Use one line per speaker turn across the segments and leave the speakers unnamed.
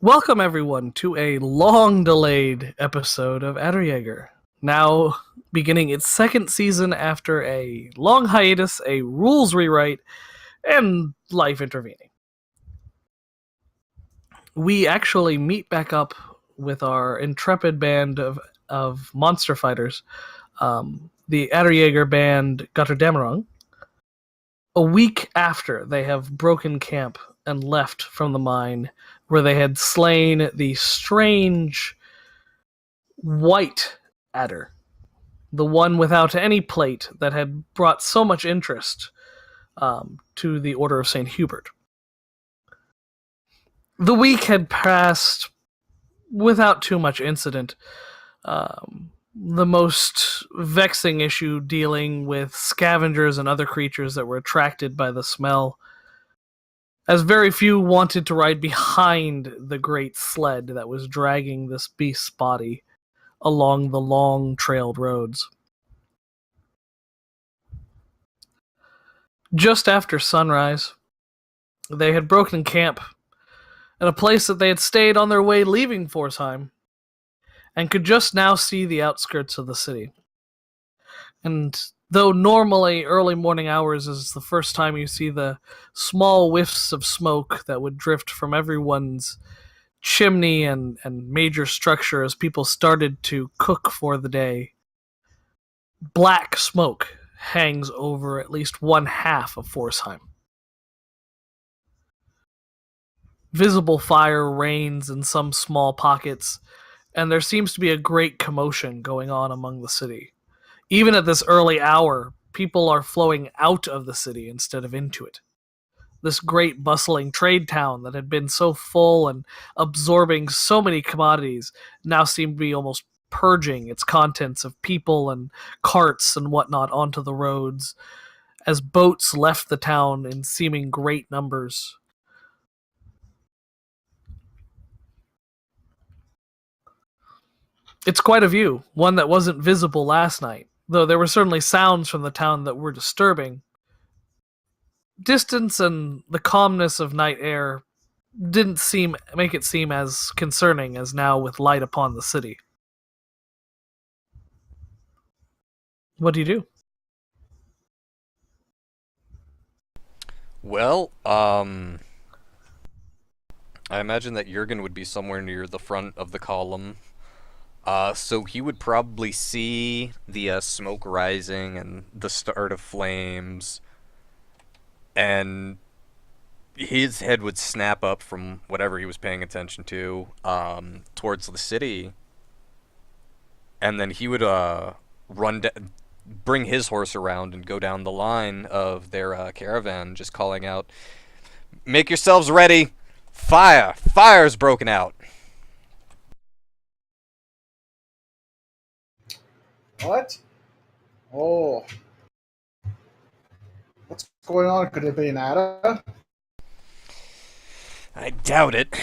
Welcome, everyone, to a long-delayed episode of Aderjaeger. Now beginning its second season after a long hiatus, a rules rewrite, and life intervening. We actually meet back up with our intrepid band of monster fighters, the Aderjaeger band Götterdämmerung, a week after they have broken camp and left from the mine where they had slain the strange white adder, the one without any plate that had brought so much interest to the Order of St. Hubert. The week had passed without too much incident. The most vexing issue dealing with scavengers and other creatures that were attracted by the smell, as very few wanted to ride behind the great sled that was dragging this beast's body along the long trailed roads. Just after sunrise, they had broken camp at a place that they had stayed on their way leaving Forsheim, and could just now see the outskirts of the city. And though normally early morning hours is the first time you see the small whiffs of smoke that would drift from everyone's chimney and major structure as people started to cook for the day, black smoke hangs over at least one half of Forsheim. Visible fire reigns in some small pockets, and there seems to be a great commotion going on among the city. Even at this early hour, people are flowing out of the city instead of into it. This great bustling trade town that had been so full and absorbing so many commodities now seemed to be almost purging its contents of people and carts and whatnot onto the roads, as boats left the town in seeming great numbers. It's quite a view, one that wasn't visible last night, though there were certainly sounds from the town that were disturbing. Distance and the calmness of night air didn't make it seem as concerning as now with light upon the city. What do you do?
Well, I imagine that Jurgen would be somewhere near the front of the column. So he would probably see the smoke rising and the start of flames, and his head would snap up from whatever he was paying attention to, towards the city, and then he would bring his horse around and go down the line of their caravan, just calling out, "Make yourselves ready! Fire! Fire's broken out!"
What? Oh. What's going on? Could it be an Ada?
I doubt it.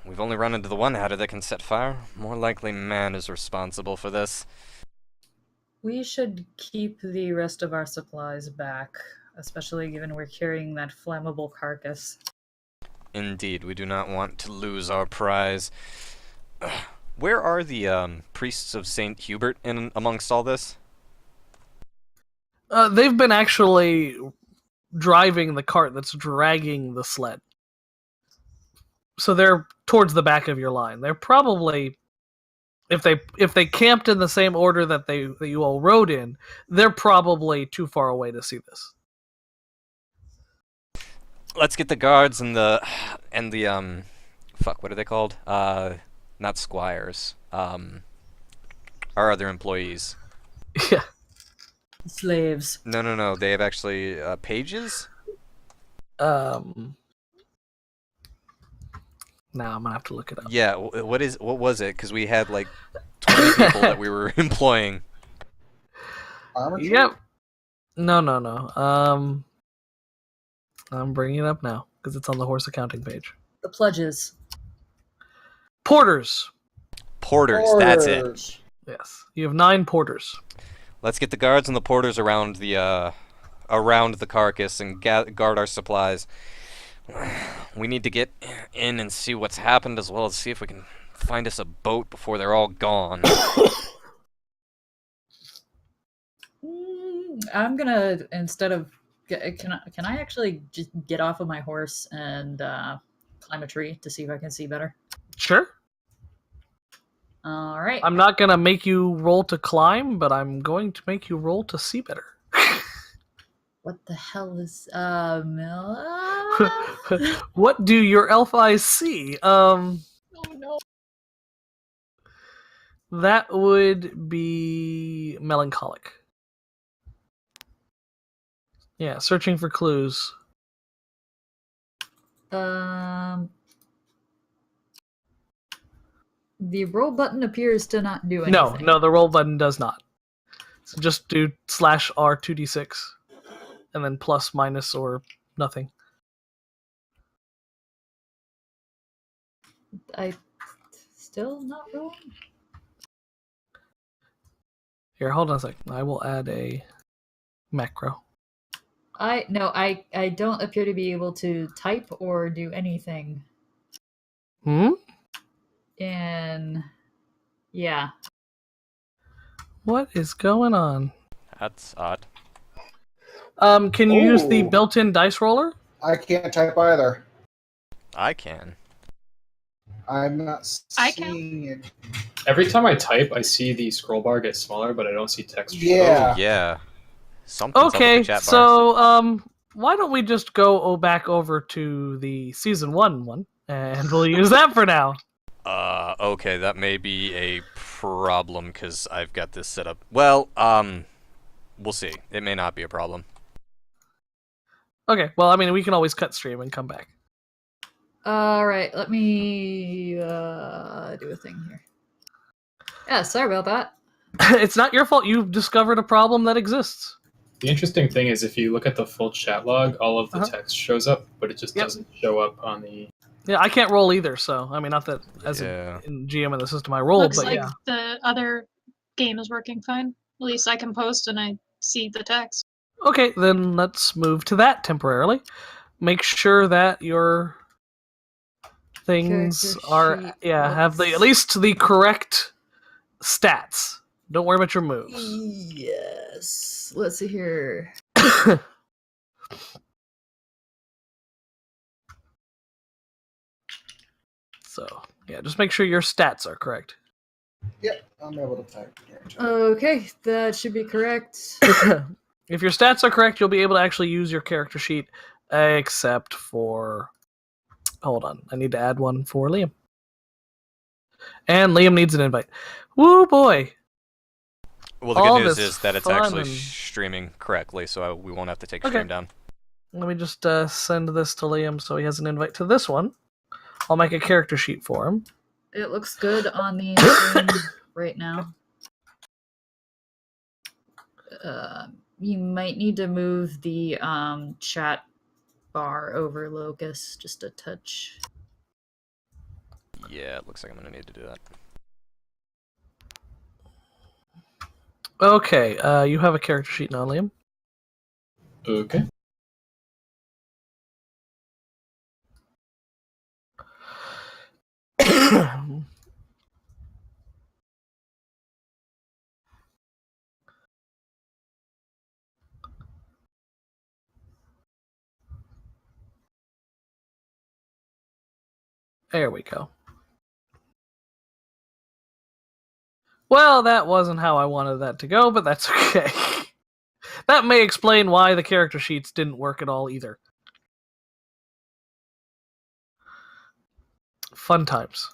We've only run into the one adder that can set fire. More likely man is responsible for this.
We should keep the rest of our supplies back, especially given we're carrying that flammable carcass.
Indeed, we do not want to lose our prize. Where are the priests of St. Hubert in amongst all this?
They've been actually driving the cart that's dragging the sled. So they're towards the back of your line. They're probably, if they camped in the same order that you all rode in, they're probably too far away to see this.
Let's get the guards and the fuck, what are they called? Not squires. Our other employees.
Yeah.
Slaves.
No. They have actually pages.
Now I'm gonna have to look it up.
Yeah. What was it? Because we had like 20 people that we were employing.
Armature?
Yep. No. I'm bringing it up now because it's on the horse accounting page.
The pledges.
Porters.
Porters. That's it.
Yes, you have 9 porters.
Let's get the guards and the porters around the carcass and guard our supplies. We need to get in and see what's happened, as well as see if we can find us a boat before they're all gone.
I'm gonna, instead of can I actually just get off of my horse and climb a tree to see if I can see better?
Sure.
All right.
I'm not gonna make you roll to climb, but I'm going to make you roll to see better.
What the hell is
What do your elf eyes see?
Oh no.
That would be melancholic. Yeah, searching for clues.
The roll button appears to not do anything.
No, the roll button does not. So just do /R 2d6, and then plus, minus, or nothing.
I still not rolling.
Here, hold on a second. I will add a macro.
I don't appear to be able to type or do anything. And yeah.
What is going on?
That's odd.
Can you use the
Ooh.
built-in dice roller?
I can't type either.
I can.
I'm not
I can.
seeing it.
Every time I type, I see the scroll bar get smaller, but I don't see text.
Yeah.
Oh, yeah. Something's up with
Okay,
the chat bar.
so why don't we just go back over to the season 1 one, and we'll use that for now.
Okay, that may be a problem, because I've got this set up. Well, we'll see. It may not be a problem.
Okay, well, I mean, we can always cut stream and come back.
All right, let me do a thing here. Yeah, sorry about that.
It's not your fault. You've discovered a problem that exists.
The interesting thing is, if you look at the full chat log, all of the text shows up, but it just doesn't show up on the.
Yeah, I can't roll either, so I mean, not that as a in GM of the system I roll,
Looks
but
like
yeah.
the other game is working fine. At least I can post and I see the text.
Okay, then let's move to that temporarily. Make sure that your things
Character sheet
have the at least the correct stats. Don't worry about your moves.
Yes. Let's see here.
So, yeah, just make sure your stats are correct.
Yep, I'm able to type.
Okay, that should be correct.
If your stats are correct, you'll be able to actually use your character sheet, except for... Hold on, I need to add one for Liam. And Liam needs an invite. Woo, boy!
Well, the
All
good news
this
is that it's
fun
actually
and-
streaming correctly, so we won't have to take the
Okay.
stream down.
Let me just send this to Liam so he has an invite to this one. I'll make a character sheet for him.
It looks good on the screen right now. You might need to move the chat bar over Locus just a touch.
Yeah, it looks like I'm going to need to do that.
Okay, you have a character sheet now, Liam.
Okay.
There we go. Well, that wasn't how I wanted that to go, but that's okay. That may explain why the character sheets didn't work at all either. Fun times.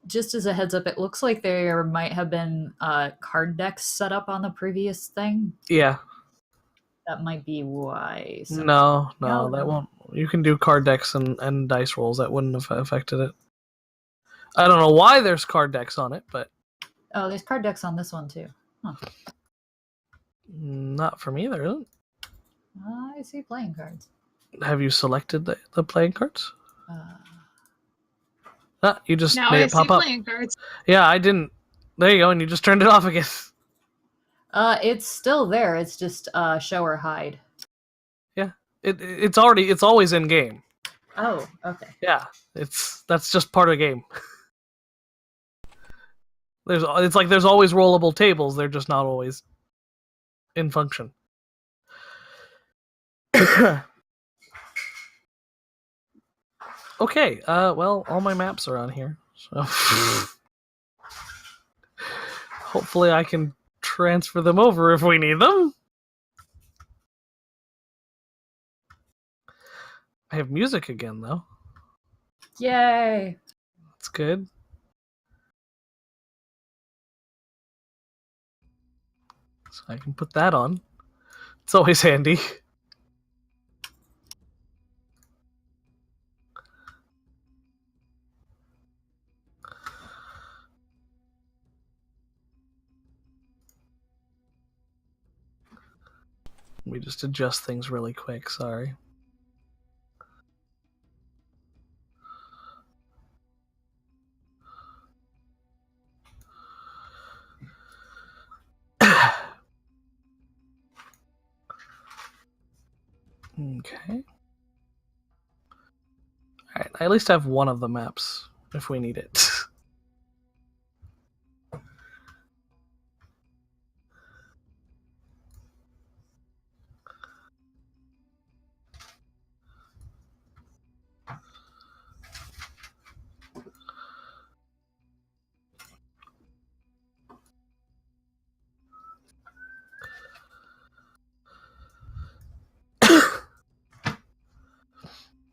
Just as a heads up, it looks like there might have been card decks set up on the previous thing.
Yeah.
That might be why.
No,
No.
that won't. You can do card decks and dice rolls. That wouldn't have affected it. I don't know why there's card decks on it, but...
Oh, there's card decks on this one too. Huh.
Not for me, there isn't.
I see playing cards.
Have you selected the playing cards? You just
Now
made
I
it
see
pop up.
playing cards.
Yeah, I didn't. There you go, and you just turned it off again.
It's still there. It's just show or hide.
It's always in game.
Oh, okay.
Yeah, that's just part of the game. It's like there's always rollable tables. They're just not always in function. Okay. Well, all my maps are on here, so hopefully I can transfer them over if we need them. I have music again, though.
Yay!
That's good. So I can put that on. It's always handy. Let me just adjust things really quick, sorry. Okay. Alright, I at least have one of the maps if we need it.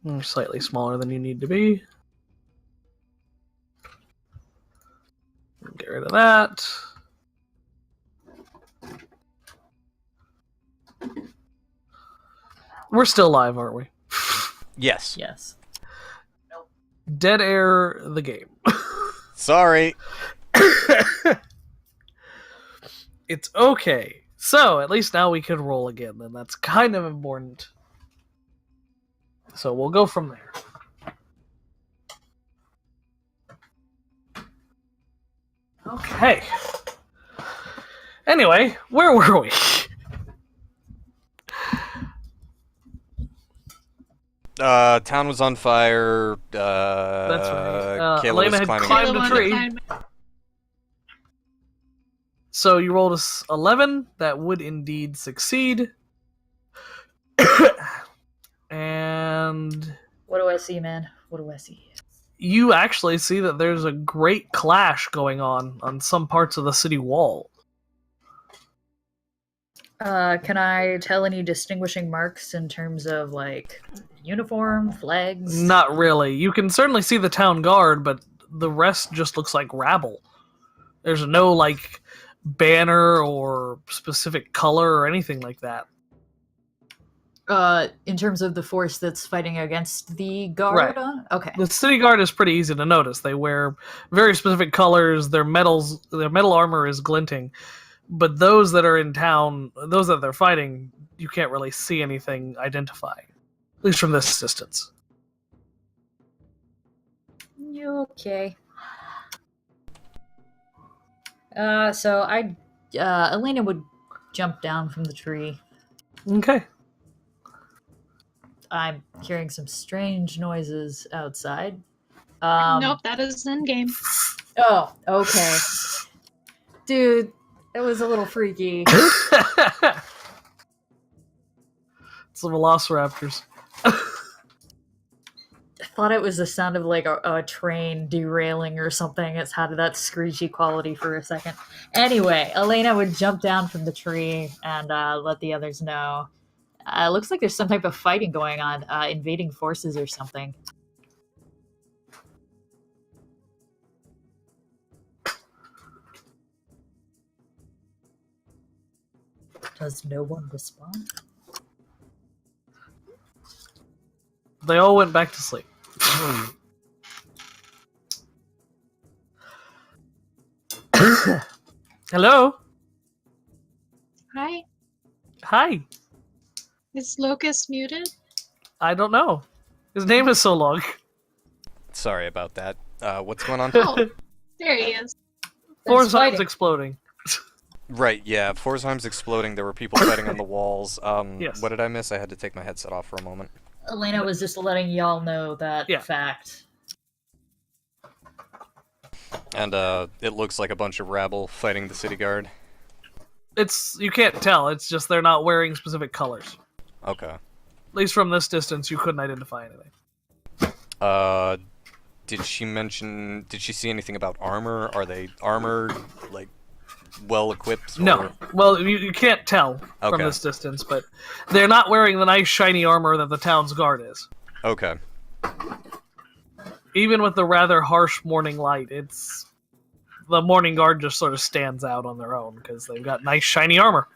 You're slightly smaller than you need to be. Get rid of that. We're still live, aren't we?
Yes.
Yes.
Dead air the game.
Sorry.
It's okay. So, at least now we can roll again, and that's kind of important. So we'll go from there. Okay. Anyway, where were we?
Town was on fire.
That's right.
Kayla
Elena
was
had
climbing
climbed
Kayla
a
wanted
tree.
to climb-
So you rolled a 11. That would indeed succeed. And
What do I see, man? What do I see?
you actually see that there's a great clash going on some parts of the city wall.
Can I tell any distinguishing marks in terms of like uniform, flags?
Not really. You can certainly see the town guard, but the rest just looks like rabble. There's no like banner or specific color or anything like that.
In terms of the force that's fighting against the guard
Right.
on? Okay.
The city guard is pretty easy to notice. They wear very specific colors. Their metal armor is glinting. But those that are in town, those that they're fighting, you can't really see anything identifying, at least from this distance.
You okay? So Elena would jump down from the tree.
Okay.
I'm hearing some strange noises outside.
Nope, that is in game.
Oh, okay. Dude, it was a little freaky.
Some velociraptors.
I thought it was the sound of like a train derailing or something. It's had that screechy quality for a second. Anyway, Elena would jump down from the tree and let the others know. Looks like there's some type of fighting going on, invading forces or something. Does no one respond?
They all went back to sleep. Hello?
Hi.
Hi.
Is Locust muted?
I don't know. His name is so long.
Sorry about that. What's going on?
Oh, there he is.
Four
There's
signs
fighting.
exploding.
Right, yeah. Forsheim's exploding. There were people fighting on the walls.
Yes.
What did I miss? I had to take my headset off for a moment.
Elena was just letting y'all know that
Yeah.
fact.
And it looks like a bunch of rabble fighting the city guard.
You can't tell. It's just they're not wearing specific colors.
Okay.
At least from this distance, you couldn't identify anything.
Did she see anything about armor? Are they armored, like, well equipped?
No. Well, you can't tell from
Okay.
this distance, but they're not wearing the nice shiny armor that the town's guard is.
Okay.
Even with the rather harsh morning light, the morning guard just sort of stands out on their own because they've got nice shiny armor.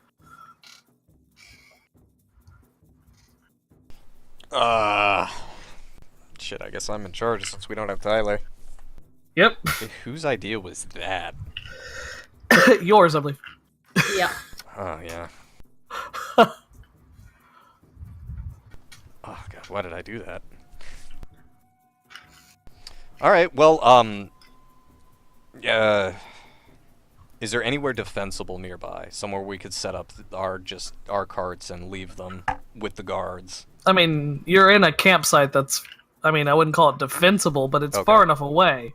Shit, I guess I'm in charge since we don't have Tyler.
Yep.
Whose idea was that?
Yours, I believe.
Yeah.
Oh, yeah. Oh, God, why did I do that? Alright, well, is there anywhere defensible nearby? Somewhere we could set up our carts and leave them with the guards?
I mean, you're in a campsite that's... I mean, I wouldn't call it defensible, but it's
Okay.
far enough away.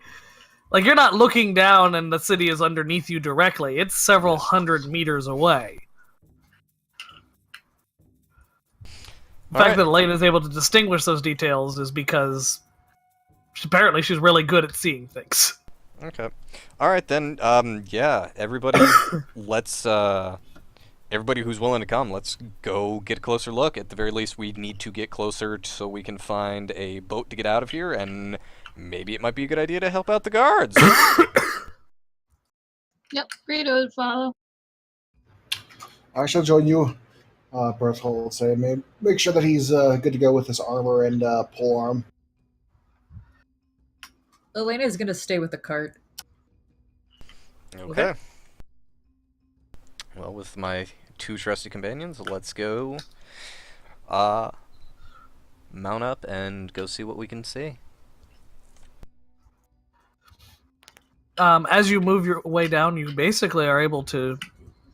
Like, you're not looking down and the city is underneath you directly. It's several hundred meters away. The fact that Elena is able to distinguish those details is because apparently she's really good at seeing things.
Okay. Alright then, yeah, everybody, everybody who's willing to come, let's go get a closer look. At the very least, we need to get closer so we can find a boat to get out of here, and maybe it might be a good idea to help out the guards.
Yep, Greedo would follow.
I shall join you, Berthold would say. Make sure that he's good to go with his armor and polearm.
Elena is gonna stay with the cart.
Okay. Well, with my two trusty companions, let's go mount up and go see what we can see.
As you move your way down, you basically are able to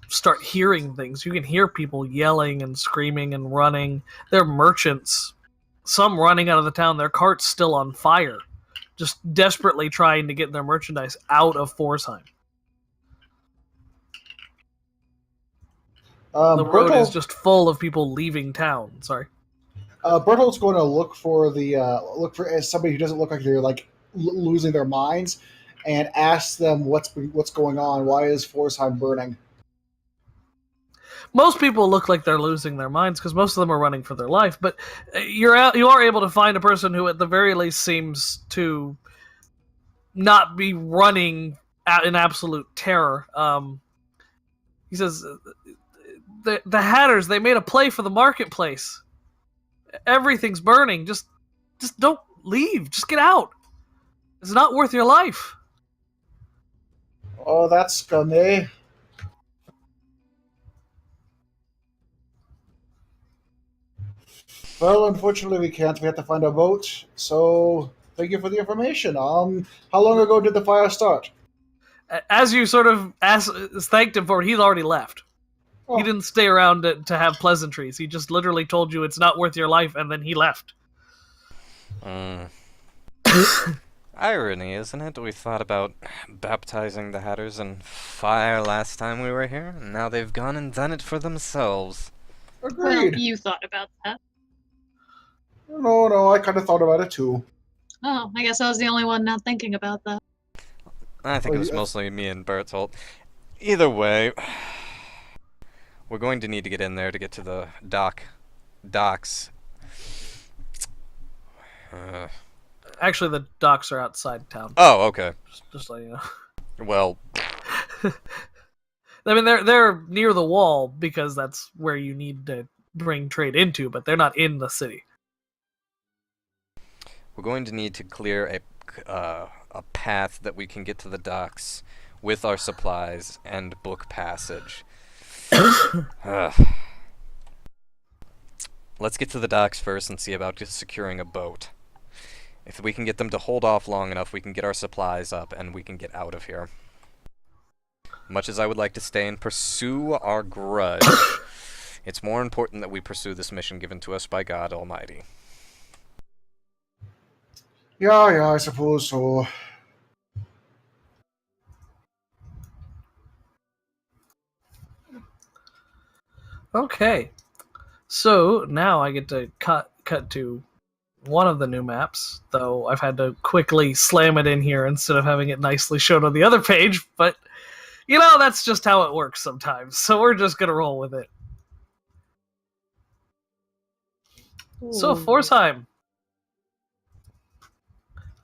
start hearing things. You can hear people yelling and screaming and running. They're merchants. Some running out of the town, their cart's still on fire. Just desperately trying to get their merchandise out of Forsheim. The road is just full of people leaving town. Sorry.
Berthold's going to look for somebody who doesn't look like they're like losing their minds, and ask them what's going on. Why is Forsheim burning?
Most people look like they're losing their minds because most of them are running for their life. But you are able to find a person who, at the very least, seems to not be running in absolute terror. He says, "The Hatters, they made a play for the marketplace. Everything's burning. Just don't leave. Just get out. It's not worth your life."
Oh, that's scummy. Well, unfortunately, we can't. We have to find a boat. So, thank you for the information. How long ago did the fire start?
As you sort of thanked him for it, he's already left.
Oh.
He didn't stay around to have pleasantries. He just literally told you it's not worth your life, and then he left.
Irony, isn't it? We thought about baptizing the Hatters in fire last time we were here, and now they've gone and done it for themselves.
Well,
Agreed.
you thought about that.
No, I kind of thought about it too.
Oh, I guess I was the only one not thinking about that.
I think it was mostly me and Bertolt. Either way, we're going to need to get in there to get to the docks.
Actually, the docks are outside town.
Oh, okay.
Just let you know.
Well,
I mean, they're near the wall because that's where you need to bring trade into, but they're not in the city.
we're going to need to clear a path that we can get to the docks with our supplies and book passage. Let's get to the docks first and see about just securing a boat. If we can get them to hold off long enough, we can get our supplies up and we can get out of here. Much as I would like to stay and pursue our grudge, it's more important that we pursue this mission given to us by God Almighty.
Yeah, I suppose so.
Okay. So now I get to cut to one of the new maps, though I've had to quickly slam it in here instead of having it nicely shown on the other page, but that's just how it works sometimes, so we're just gonna roll with it. So, Forsheim.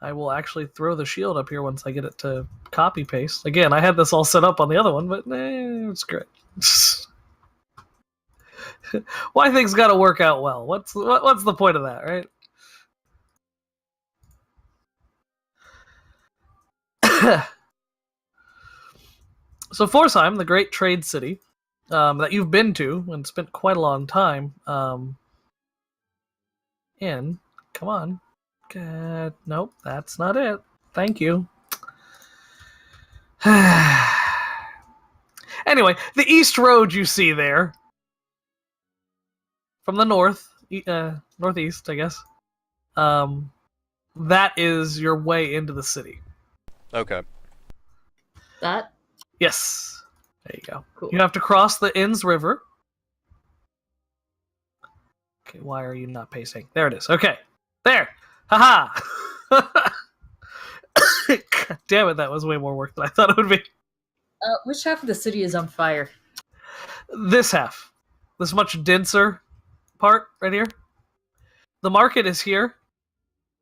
I will actually throw the shield up here once I get it to copy paste. Again, I had this all set up on the other one, but it's great. Why things gotta work out well? What's the point of that, right? So Forsheim, the great trade city that you've been to and spent quite a long time in. Come on. Nope, that's not it. Thank you. Anyway, the East Road you see there, from the northeast, I guess, that is your way into the city.
Okay.
That?
Yes. There you go.
Cool.
You have to cross the Inns River. Okay, why are you not pacing? There it is. Okay. There. Haha. God damn it, that was way more work than I thought it would be.
Which half of the city is on fire?
This half. This much denser part right here. The market is here.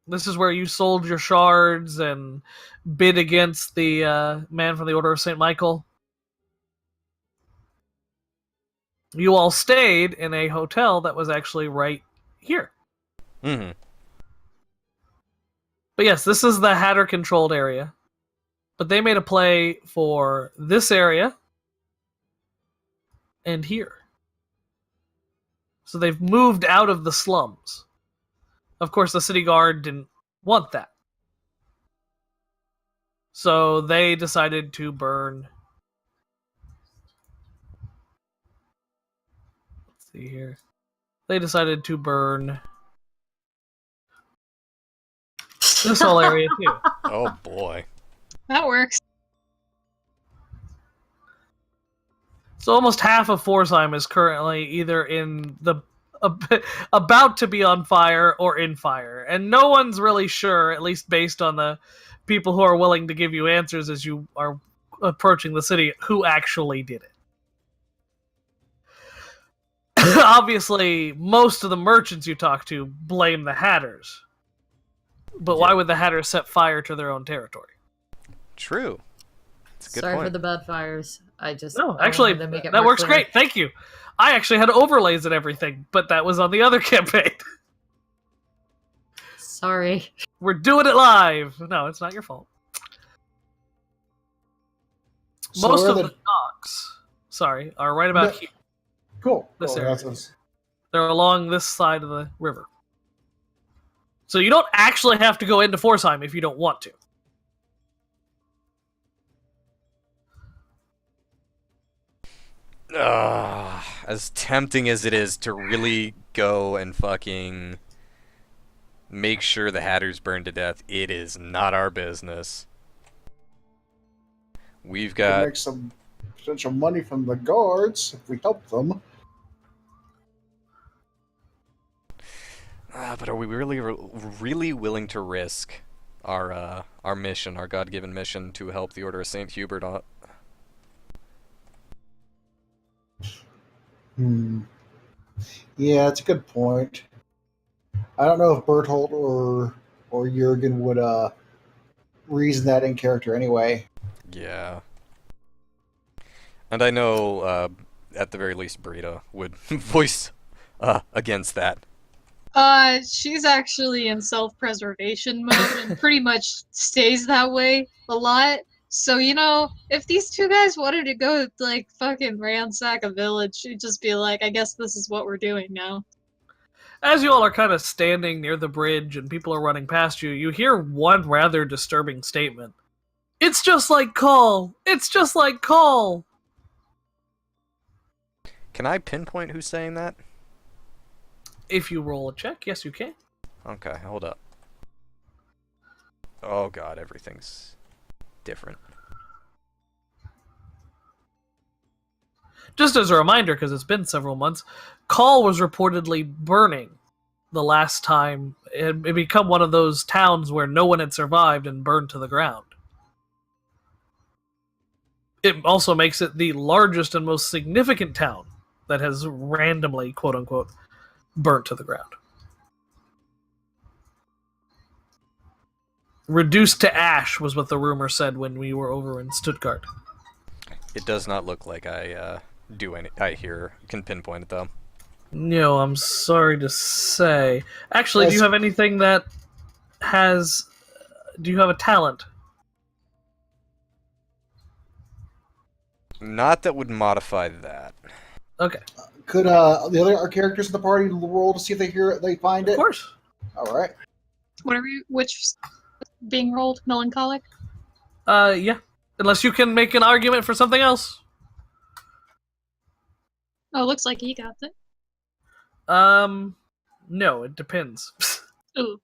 This is where you sold your shards and bid against the man from the Order of St. Michael. You all stayed in a hotel that was actually right here.
Mm-hmm.
But yes, this is the Hatter-controlled area. But they made a play for this area and here. So they've moved out of the slums. Of course, the city guard didn't want that. So they decided to burn... Let's see here. They decided to burn this whole area too.
Oh boy.
That works.
So almost half of Forsheim is currently either in the about to be on fire or in fire, and no one's really sure, at least based on the people who are willing to give you answers as you are approaching the city, who actually did it. Obviously, most of the merchants you talk to blame the Hatters, but why would the Hatters set fire to their own territory?
True. It's a good
Sorry
point.
for the bad fires. I
Actually,
wanted to make it
that
more
works
clear.
great. Thank you. I actually had overlays and everything, but that was on the other campaign.
Sorry.
We're doing it live. No, it's not your fault.
So
Most
where
of
the-
the docks, are right about
Yeah.
here.
Cool.
This
Cool,
area.
that's-
They're along this side of the river. So you don't actually have to go into Forsheim if you don't want to.
As tempting as it is to really go and fucking make sure the Hatters burn to death, it is not our business. We've
We'll
got...
make some potential money from the guards if we help them.
but are we really willing to risk our mission, our God-given mission, to help the Order of St. Hubert out?
Yeah, it's a good point. I don't know if Berthold or Jurgen would reason that in character anyway.
Yeah. And I know, at the very least, Brita would voice against that.
She's actually in self-preservation mode and pretty much stays that way a lot. So, if these two guys wanted to go, like, fucking ransack a village, she'd just be like, I guess this is what we're doing now.
As you all are kind of standing near the bridge and people are running past you, you hear one rather disturbing statement. It's just like Call. It's just like Call.
Can I pinpoint who's saying that?
If you roll a check, yes, you can.
Okay, hold up. Oh god, everything's different.
Just as a reminder, because it's been several months, Call was reportedly burning the last time. It had become one of those towns where no one had survived and burned to the ground. It also makes it the largest and most significant town that has randomly, quote-unquote, burnt to the ground. Reduced to ash was what the rumor said when we were over in Stuttgart.
It does not look like I can pinpoint it though.
No, I'm sorry to say. Actually, do you
Yes.
have anything that has... Do you have a talent?
Not that would modify that.
Okay,
Could the other our characters in the party roll to see if they find
of
it?
course.
All right.
Which being rolled? Melancholic?
Yeah. Unless you can make an argument for something else.
Oh, looks like he got it.
No, it depends.
Ooh.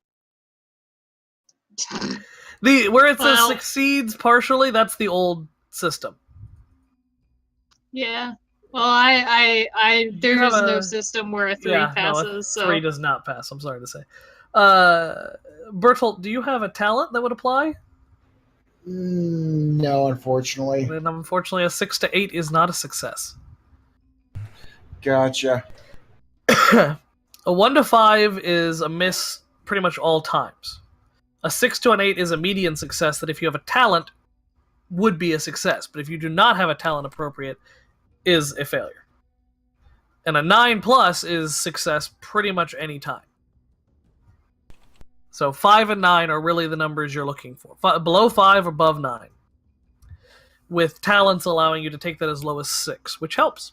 Where it says
Well.
succeeds partially, that's the old system.
Yeah. Well, there
You have
is no
a-
system where a 3
Yeah,
passes,
no,
so
3 does not pass, I'm sorry to say. Bertolt, do you have a talent that would apply?
No, unfortunately.
Then unfortunately a 6 to 8 is not a success.
Gotcha.
A 1 to 5 is a miss pretty much all times. A 6 to an 8 is a median success that if you have a talent would be a success, but if you do not have a talent appropriate, is a failure. And a 9 plus is success pretty much any time. So 5 and 9 are really the numbers you're looking for. Below 5, above 9. With talents allowing you to take that as low as 6, which helps.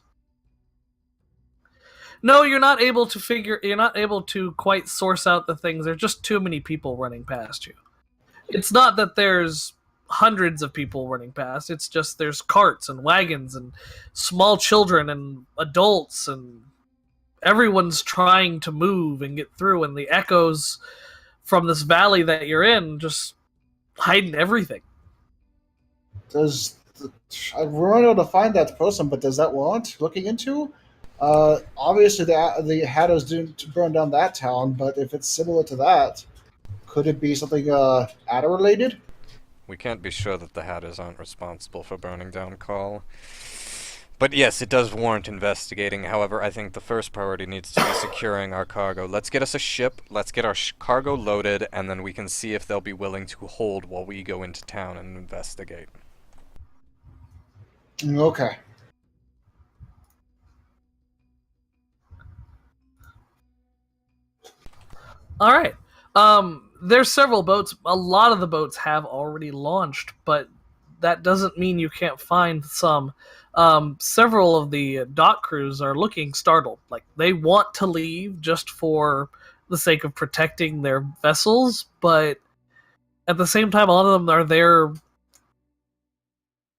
No, you're not able to quite source out the things. There's just too many people running past you. It's not that there's hundreds of people running past, it's just there's carts and wagons and small children and adults, and everyone's trying to move and get through, and the echoes from this valley that you're in just hiding everything.
We're unable to find that person, but does that warrant looking into? Obviously, the Hattos didn't burn down that town, but if it's similar to that, could it be something Adder related?
We can't be sure that the Hatters aren't responsible for burning down Call. But yes, it does warrant investigating. However, I think the first priority needs to be securing our cargo. Let's get us a ship, let's get our cargo loaded, and then we can see if they'll be willing to hold while we go into town and investigate.
Okay.
All right. There's several boats. A lot of the boats have already launched, but that doesn't mean you can't find some. Several of the dock crews are looking startled. Like, they want to leave just for the sake of protecting their vessels, but at the same time, a lot of them are there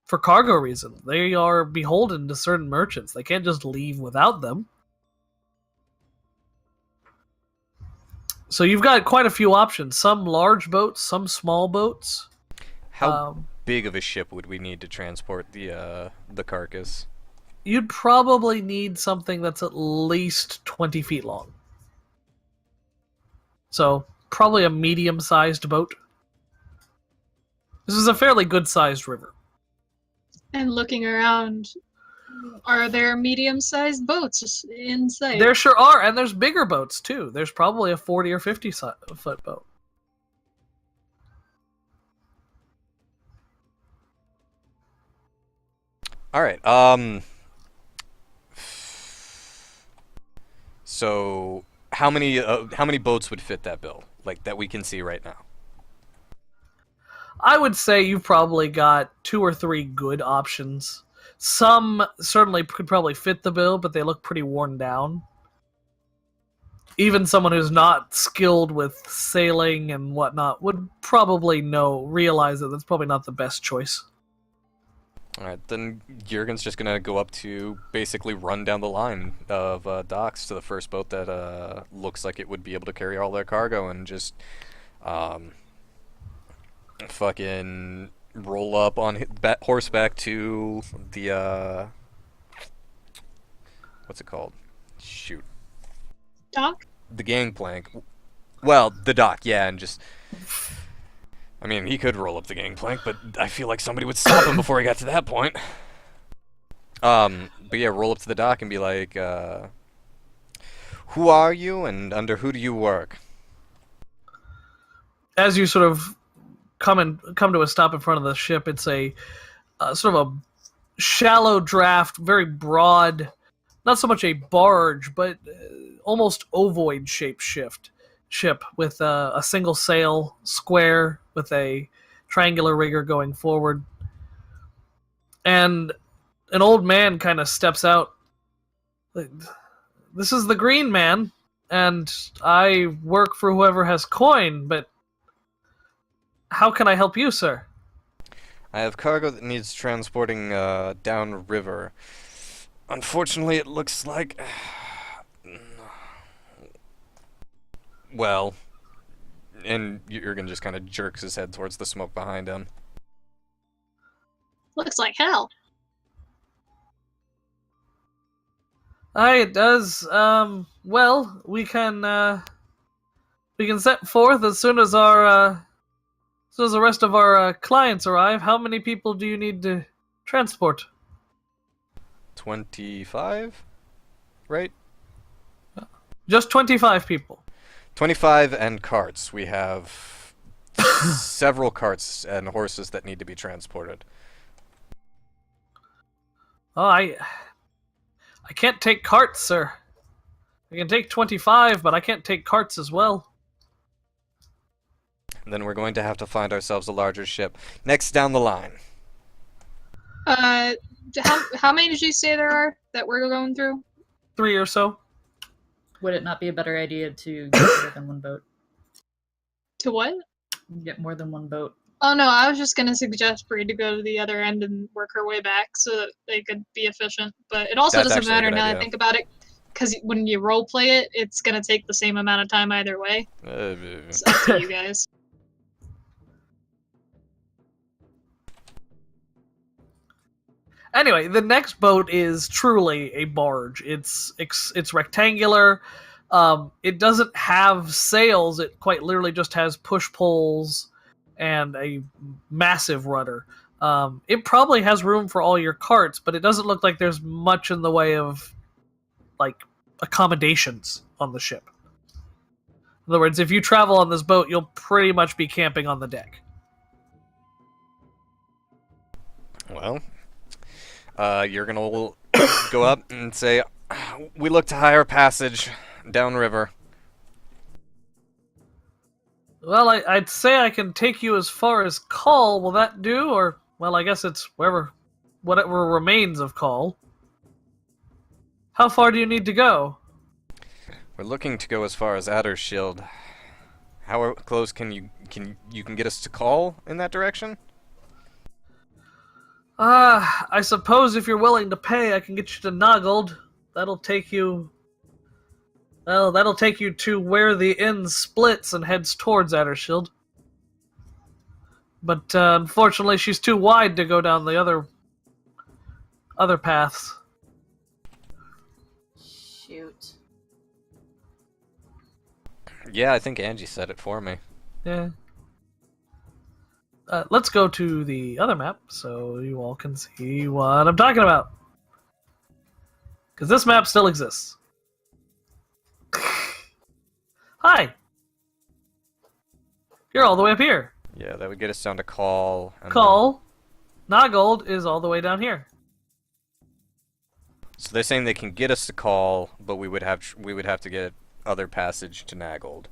for cargo reasons. They are beholden to certain merchants. They can't just leave without them. So you've got quite a few options. Some large boats, some small boats.
How big of a ship would we need to transport the carcass?
You'd probably need something that's at least 20 feet long. So probably a medium-sized boat. This is a fairly good-sized river.
and looking around, are there medium-sized boats in sight?
There sure are, and there's bigger boats too. There's probably a 40 or 50-foot boat.
All right. So how many boats would fit that bill, like that we can see right now?
I would say you've probably got 2 or 3 good options. Some certainly could probably fit the bill, but they look pretty worn down. even someone who's not skilled with sailing and whatnot would probably realize that that's probably not the best choice.
Alright, then Jurgen's just gonna go up to basically run down the line of docks to the first boat that looks like it would be able to carry all their cargo and just fucking roll up on horseback to the what's it called? Shoot.
Doc?
The gangplank. Well, the dock, yeah, and just... I mean, he could roll up the gangplank, but I feel like somebody would stop him before he got to that point. But yeah, roll up to the dock and be like, who are you and under who do you work?
As you sort of come to a stop in front of the ship, it's a sort of a shallow draft, very broad, not so much a barge, but almost ovoid shaped ship with a single sail, square, with a triangular rigger going forward. And an old man kind of steps out. This is the Green Man, and I work for whoever has coin, but how can I help you, sir?
I have cargo that needs transporting down river. Unfortunately, it looks like... Well, and Jurgen just kind of jerks his head towards the smoke behind him.
Looks like hell.
Aye, it does. Well, we can set forth as soon as the rest of our clients arrive. How many people do you need to transport?
25? Right?
Just 25 people.
25 and carts. We have several carts and horses that need to be transported.
Oh, I can't take carts, sir. I can take 25, but I can't take carts as well.
Then we're going to have to find ourselves a larger ship. Next down the line.
How many did you say there are that we're going through?
3 or so.
Would it not be a better idea to get more than one boat?
To what?
Get more than one boat.
Oh no, I was just gonna suggest Bree to go to the other end and work her way back so that they could be efficient. But it also
That's
doesn't
actually a
matter
good
now that I
idea.
think about it, because when you role play it, it's gonna take the same amount of time either way. It's up to you guys.
Anyway, the next boat is truly a barge. It's rectangular. It doesn't have sails. It quite literally just has push pulls and a massive rudder. It probably has room for all your carts, but it doesn't look like there's much in the way of like accommodations on the ship. In other words, if you travel on this boat, you'll pretty much be camping on the deck.
Well, Jurgen will go up and say, we look to hire passage downriver.
Well, I'd say I can take you as far as Call. Will that do? Or, well, I guess it's whatever remains of Call. How far do you need to go?
We're looking to go as far as Aderjaeger. How close can you get us to Call in that direction?
I suppose if you're willing to pay, I can get you to Noggled. That'll take you to where the inn splits and heads towards Aderjaeger. But unfortunately, she's too wide to go down the other paths.
Shoot.
Yeah, I think Angie said it for me.
Yeah. Let's go to the other map so you all can see what I'm talking about. Because this map still exists. Hi! You're all the way up here.
Yeah, that would get us down to Call. And
Call. Noggled is all the way down here.
So they're saying they can get us to Call, but we would have to get other passage to Naggold.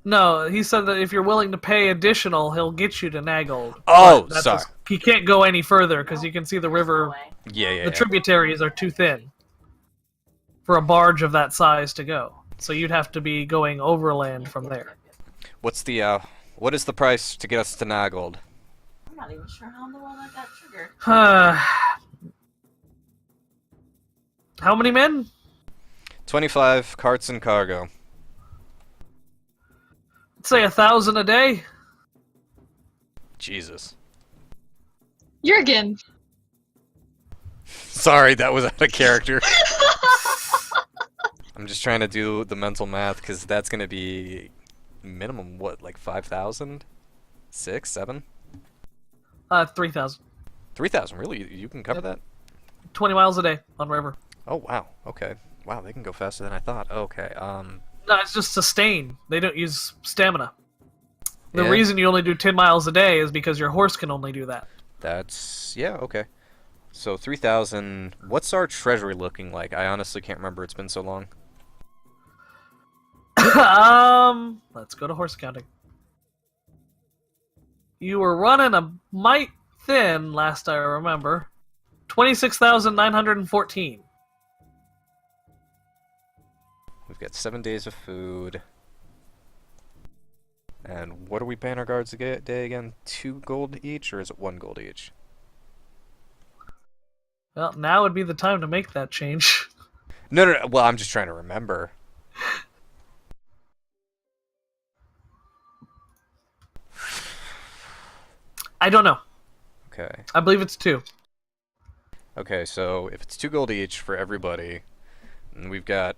No, he said that if you're willing to pay additional, he'll get you to Naggold.
Oh,
But that's
sorry.
he can't go any further because you can see the river.
Yeah.
The tributaries are too thin for a barge of that size to go. So you'd have to be going overland from there.
What's the what is the price to get us to Nagold?
I'm not even sure how in the world I got triggered.
How many men?
25 carts and cargo.
Let's say 1,000 a day.
Jesus.
Jurgen.
Sorry, that was out of character. I'm just trying to do the mental math because that's gonna be minimum what, like 5,000, 6, 7,
3,000.
3,000. Really, you can cover that?
20 miles a day on river.
Oh wow. Okay. Wow, they can go faster than I thought. Okay.
No, it's just sustain. They don't use stamina. The
Yeah.
reason you only do 10 miles a day is because your horse can only do that.
That's yeah. Okay. So 3,000. What's our treasury looking like? I honestly can't remember. It's been so long.
Let's go to horse counting. You were running a mite thin last I remember. 26,914.
We've got 7 days of food. And what are we paying our guards a day again? 2 gold each, or is it 1 gold each?
Well, now would be the time to make that change.
No. Well, I'm just trying to remember.
I don't know.
Okay.
I believe it's 2.
Okay, so if it's 2 gold each for everybody, and we've got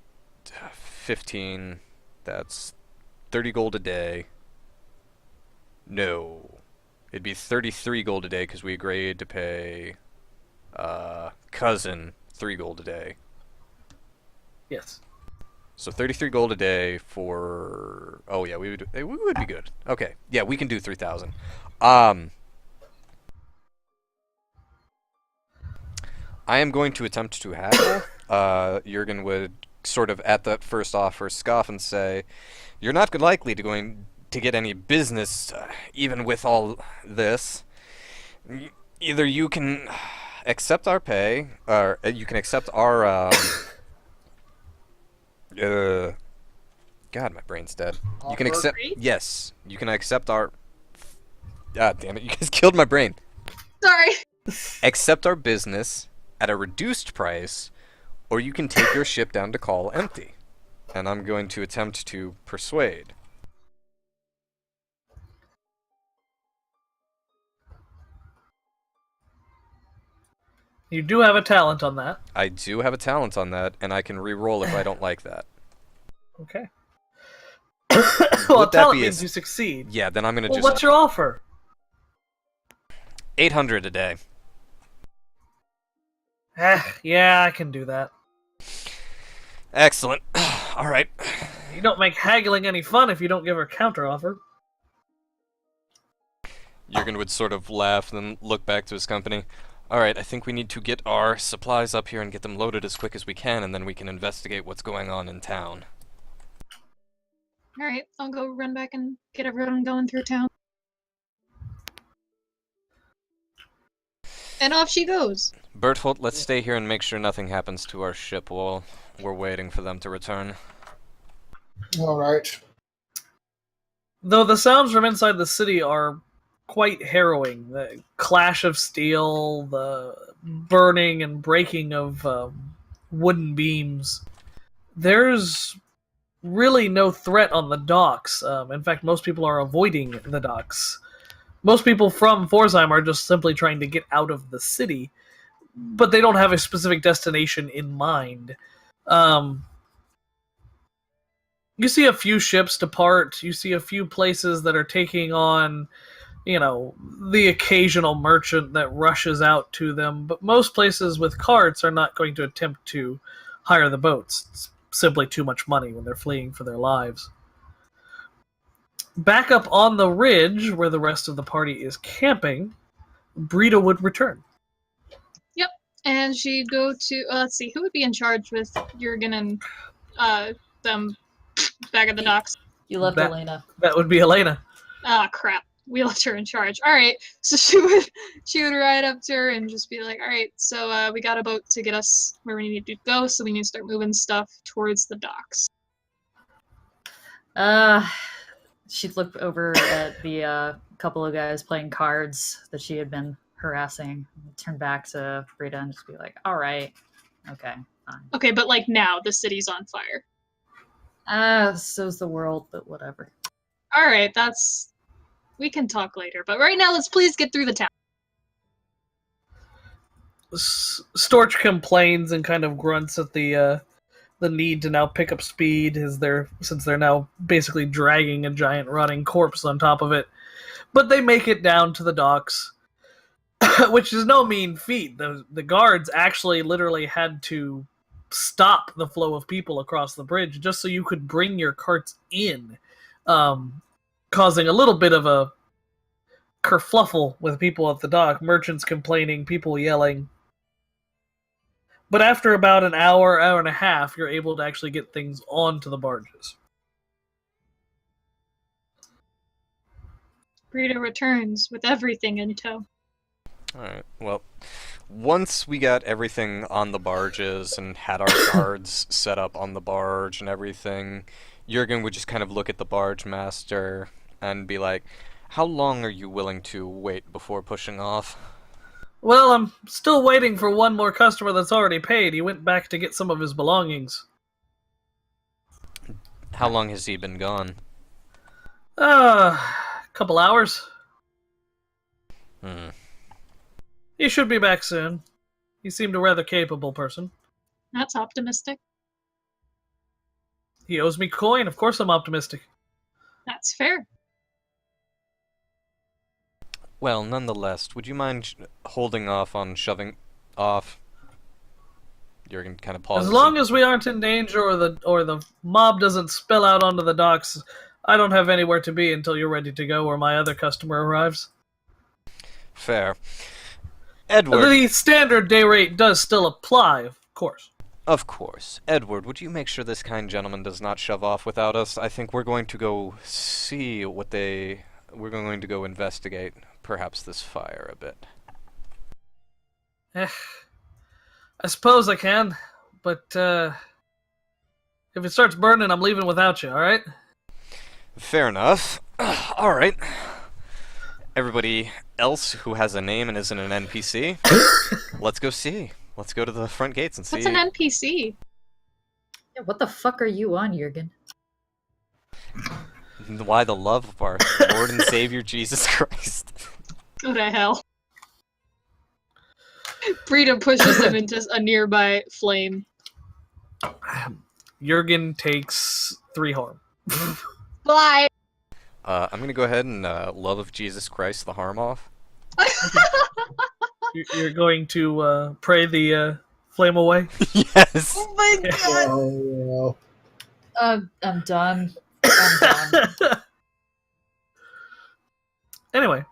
15, that's 30 gold a day. No. It'd be 33 gold a day because we agreed to pay cousin 3 gold a day.
Yes.
So 33 gold a day for... Oh yeah, we would be good. Okay. Yeah, we can do 3,000. I am going to attempt to haggle. Jurgen would sort of at that first offer scoff and say, "You're not likely to get any business even with all this. Either you can accept our pay, or you can accept our God, my brain's dead. You can accept... Yes, you can accept our... God damn it, you guys killed my brain.
Sorry.
Accept our business at a reduced price, or you can take your ship down to call empty. And I'm going to attempt to persuade.
You do have a talent on that.
I do have a talent on that, and I can re-roll if I don't like that.
Okay. Well,
Would that
talent
be
means
a-
you succeed.
Yeah, then I'm gonna
Well,
just...
what's your offer?
800 a day.
Yeah, I can do that.
Excellent. Alright.
You don't make haggling any fun if you don't give her a counteroffer.
Jurgen would sort of laugh and then look back to his company. Alright, I think we need to get our supplies up here and get them loaded as quick as we can, and then we can investigate what's going on in town.
Alright, I'll go run back and get everyone going through town. And off she goes.
Berthold, let's stay here and make sure nothing happens to our ship while we're waiting for them to return.
All right.
Though the sounds from inside the city are quite harrowing. The clash of steel, the burning and breaking of wooden beams. There's really no threat on the docks. In fact, most people are avoiding the docks. Most people from Pforzheim are just simply trying to get out of the city, but they don't have a specific destination in mind. You see a few ships depart. You see a few places that are taking on, the occasional merchant that rushes out to them. But most places with carts are not going to attempt to hire the boats. It's simply too much money when they're fleeing for their lives. Back up on the ridge, where the rest of the party is camping, Brita would return.
Yep. And she'd go to, let's see, who would be in charge with Jurgen and them back at the docks?
You left
That-
Elena.
That would be Elena.
Ah, crap. We left her in charge. Alright, so she would ride up to her and just be like, alright, so we got a boat to get us where we need to go, so we need to start moving stuff towards the docks.
She'd look over at the couple of guys playing cards that she had been harassing, turn back to Rita and just be like, all right, okay, fine.
Okay, but like now the city's on fire.
So's the world, but whatever.
All right, we can talk later. But right now, let's please get through the town.
Storch complains and kind of grunts at the need to now pick up speed since they're now basically dragging a giant rotting corpse on top of it. But they make it down to the docks, which is no mean feat. The guards actually literally had to stop the flow of people across the bridge just so you could bring your carts in, causing a little bit of a kerfluffle with people at the dock, merchants complaining, people yelling. But after about an hour and a half, you're able to actually get things onto the barges.
Rita returns with everything in tow.
Alright, well, once we got everything on the barges and had our guards set up on the barge and everything, Jurgen would just kind of look at the barge master and be like, how long are you willing to wait before pushing off?
Well, I'm still waiting for one more customer that's already paid. He went back to get some of his belongings.
How long has he been gone?
Couple hours.
Hmm.
He should be back soon. He seemed a rather capable person.
That's optimistic.
He owes me coin. Of course I'm optimistic.
That's fair.
Well, nonetheless, would you mind holding off on shoving off? Jurgen kind of pauses.
As long as we aren't in danger or the mob doesn't spill out onto the docks, I don't have anywhere to be until you're ready to go or my other customer arrives.
Fair. Edward.
The standard day rate does still apply, of course.
Of course. Edward, would you make sure this kind gentleman does not shove off without us? I think we're going to go see what they... We're going to go investigate, perhaps, this fire a bit.
I suppose I can, but if it starts burning, I'm leaving without you, alright?
Fair enough. Alright. Everybody else who has a name and isn't an NPC, let's go see. Let's go to the front gates and see.
What's an NPC?
Yeah, what the fuck are you on, Jurgen?
Why the love of our Lord and Savior Jesus Christ.
Go to hell. Rita pushes him into a nearby flame.
Jurgen takes 3 harm.
Bye!
I'm gonna go ahead and love of Jesus Christ the harm off.
You're going to pray the flame away?
Yes!
Oh my god!
Oh,
I'm done. I'm done.
Anyway,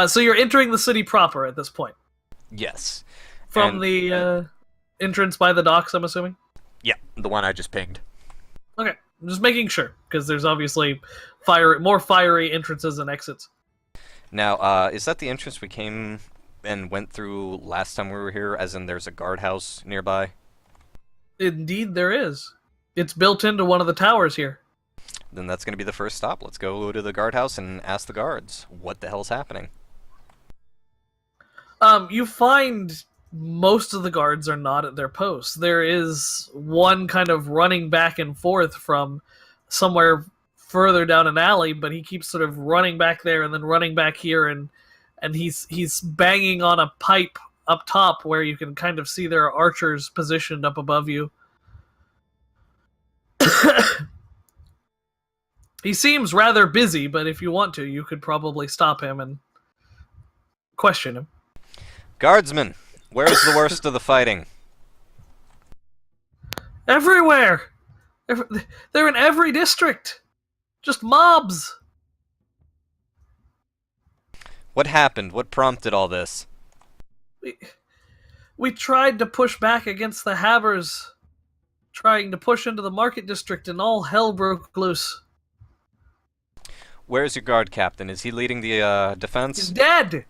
so you're entering the city proper at this point.
Yes.
From
And-
the entrance by the docks, I'm assuming?
Yeah, the one I just pinged.
Okay, I'm just making sure, because there's obviously more fiery entrances and exits.
Now, is that the entrance we came and went through last time we were here, as in there's a guardhouse nearby?
Indeed there is. It's built into one of the towers here.
Then that's going to be the first stop. Let's go to the guardhouse and ask the guards what the hell's happening.
You find most of the guards are not at their posts. There is one kind of running back and forth from somewhere further down an alley, but he keeps sort of running back there and then running back here, and he's banging on a pipe up top where you can kind of see there are archers positioned up above you. He seems rather busy, but if you want to, you could probably stop him and question him.
Guardsmen, where's the worst of the fighting?
Everywhere! They're in every district! Just mobs!
What happened? What prompted all this?
We tried to push back against the Habbers, trying to push into the market district, and all hell broke loose.
Where's your guard captain? Is he leading the defense?
He's dead!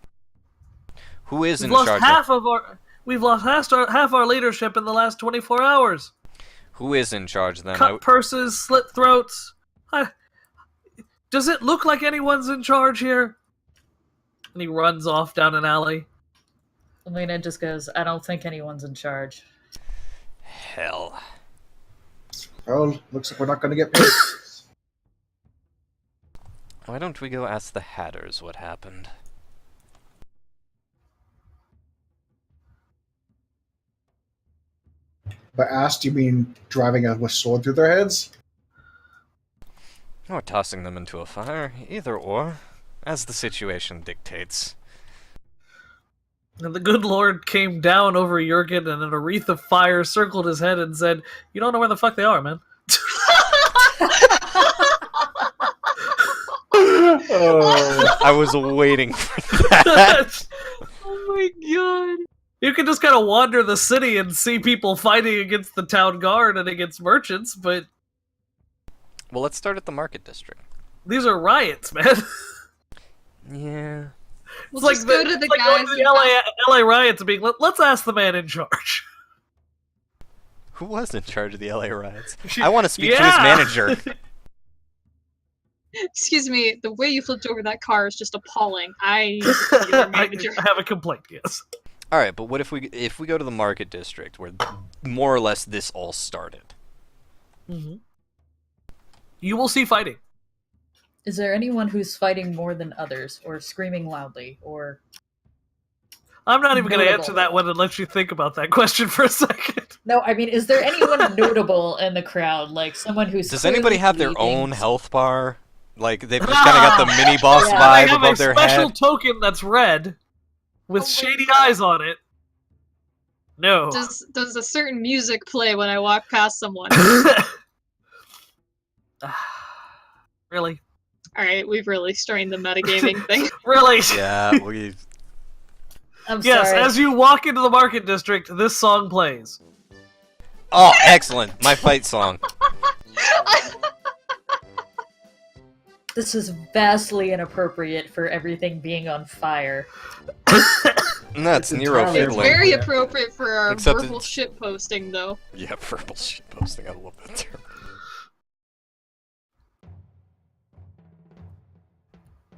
Who is
We've
in
lost
charge?
we've lost half our leadership in the last 24 hours.
Who is in charge then?
Cut purses, slit throats. Does it look like anyone's in charge here? And he runs off down an alley.
Elena just goes, I don't think anyone's in charge.
Hell.
Well, looks like we're not going to get paid.
Why don't we go ask the Hatters what happened?
But asked, you mean driving a sword through their heads?
Or tossing them into a fire, either or, as the situation dictates.
And the good Lord came down over Jurgen and in a wreath of fire circled his head and said, "You don't know where the fuck they are, man."
Oh.
I was waiting for that.
Oh my god.
You can just kind of wander the city and see people fighting against the town guard and against merchants, but
Well, let's start at the market district.
these are riots, man.
Yeah.
We'll just go to the
it's like
guys
going to the LA riots and being, let's ask the man in charge.
Who was in charge of the LA riots? I want to speak to his
Yeah!
manager.
Excuse me, the way you flipped over that car is just appalling. I your manager.
I have a complaint, yes.
All right, but what if we go to the market district where more or less this all started?
Mm-hmm. You will see fighting.
Is there anyone who's fighting more than others, or screaming loudly, or...
I'm not even going to
Notable.
answer that one unless you think about that question for a second.
No, I mean, is there anyone notable in the crowd? Like, someone who's
Does anybody
clearly
have their
bleeding?
own health bar? Like, they've just kind of got the mini boss
Yeah.
I
vibe
have a
above their
special
head?
token that's red with
Oh my
shady
God.
eyes on it. No.
Does a certain music play when I walk past someone?
Really?
Alright, we've really strained the metagaming thing.
Really?
Yeah, we...
I'm
Yes,
sorry.
as you walk into the market district, this song plays.
Oh, excellent! My fight song.
This is vastly inappropriate for everything being on fire.
And that's
It's
Nero
entirely
It's
fiddling.
very appropriate for our
Except
verbal
it's-
shit posting, though.
Yeah, verbal shit posting. I love that term.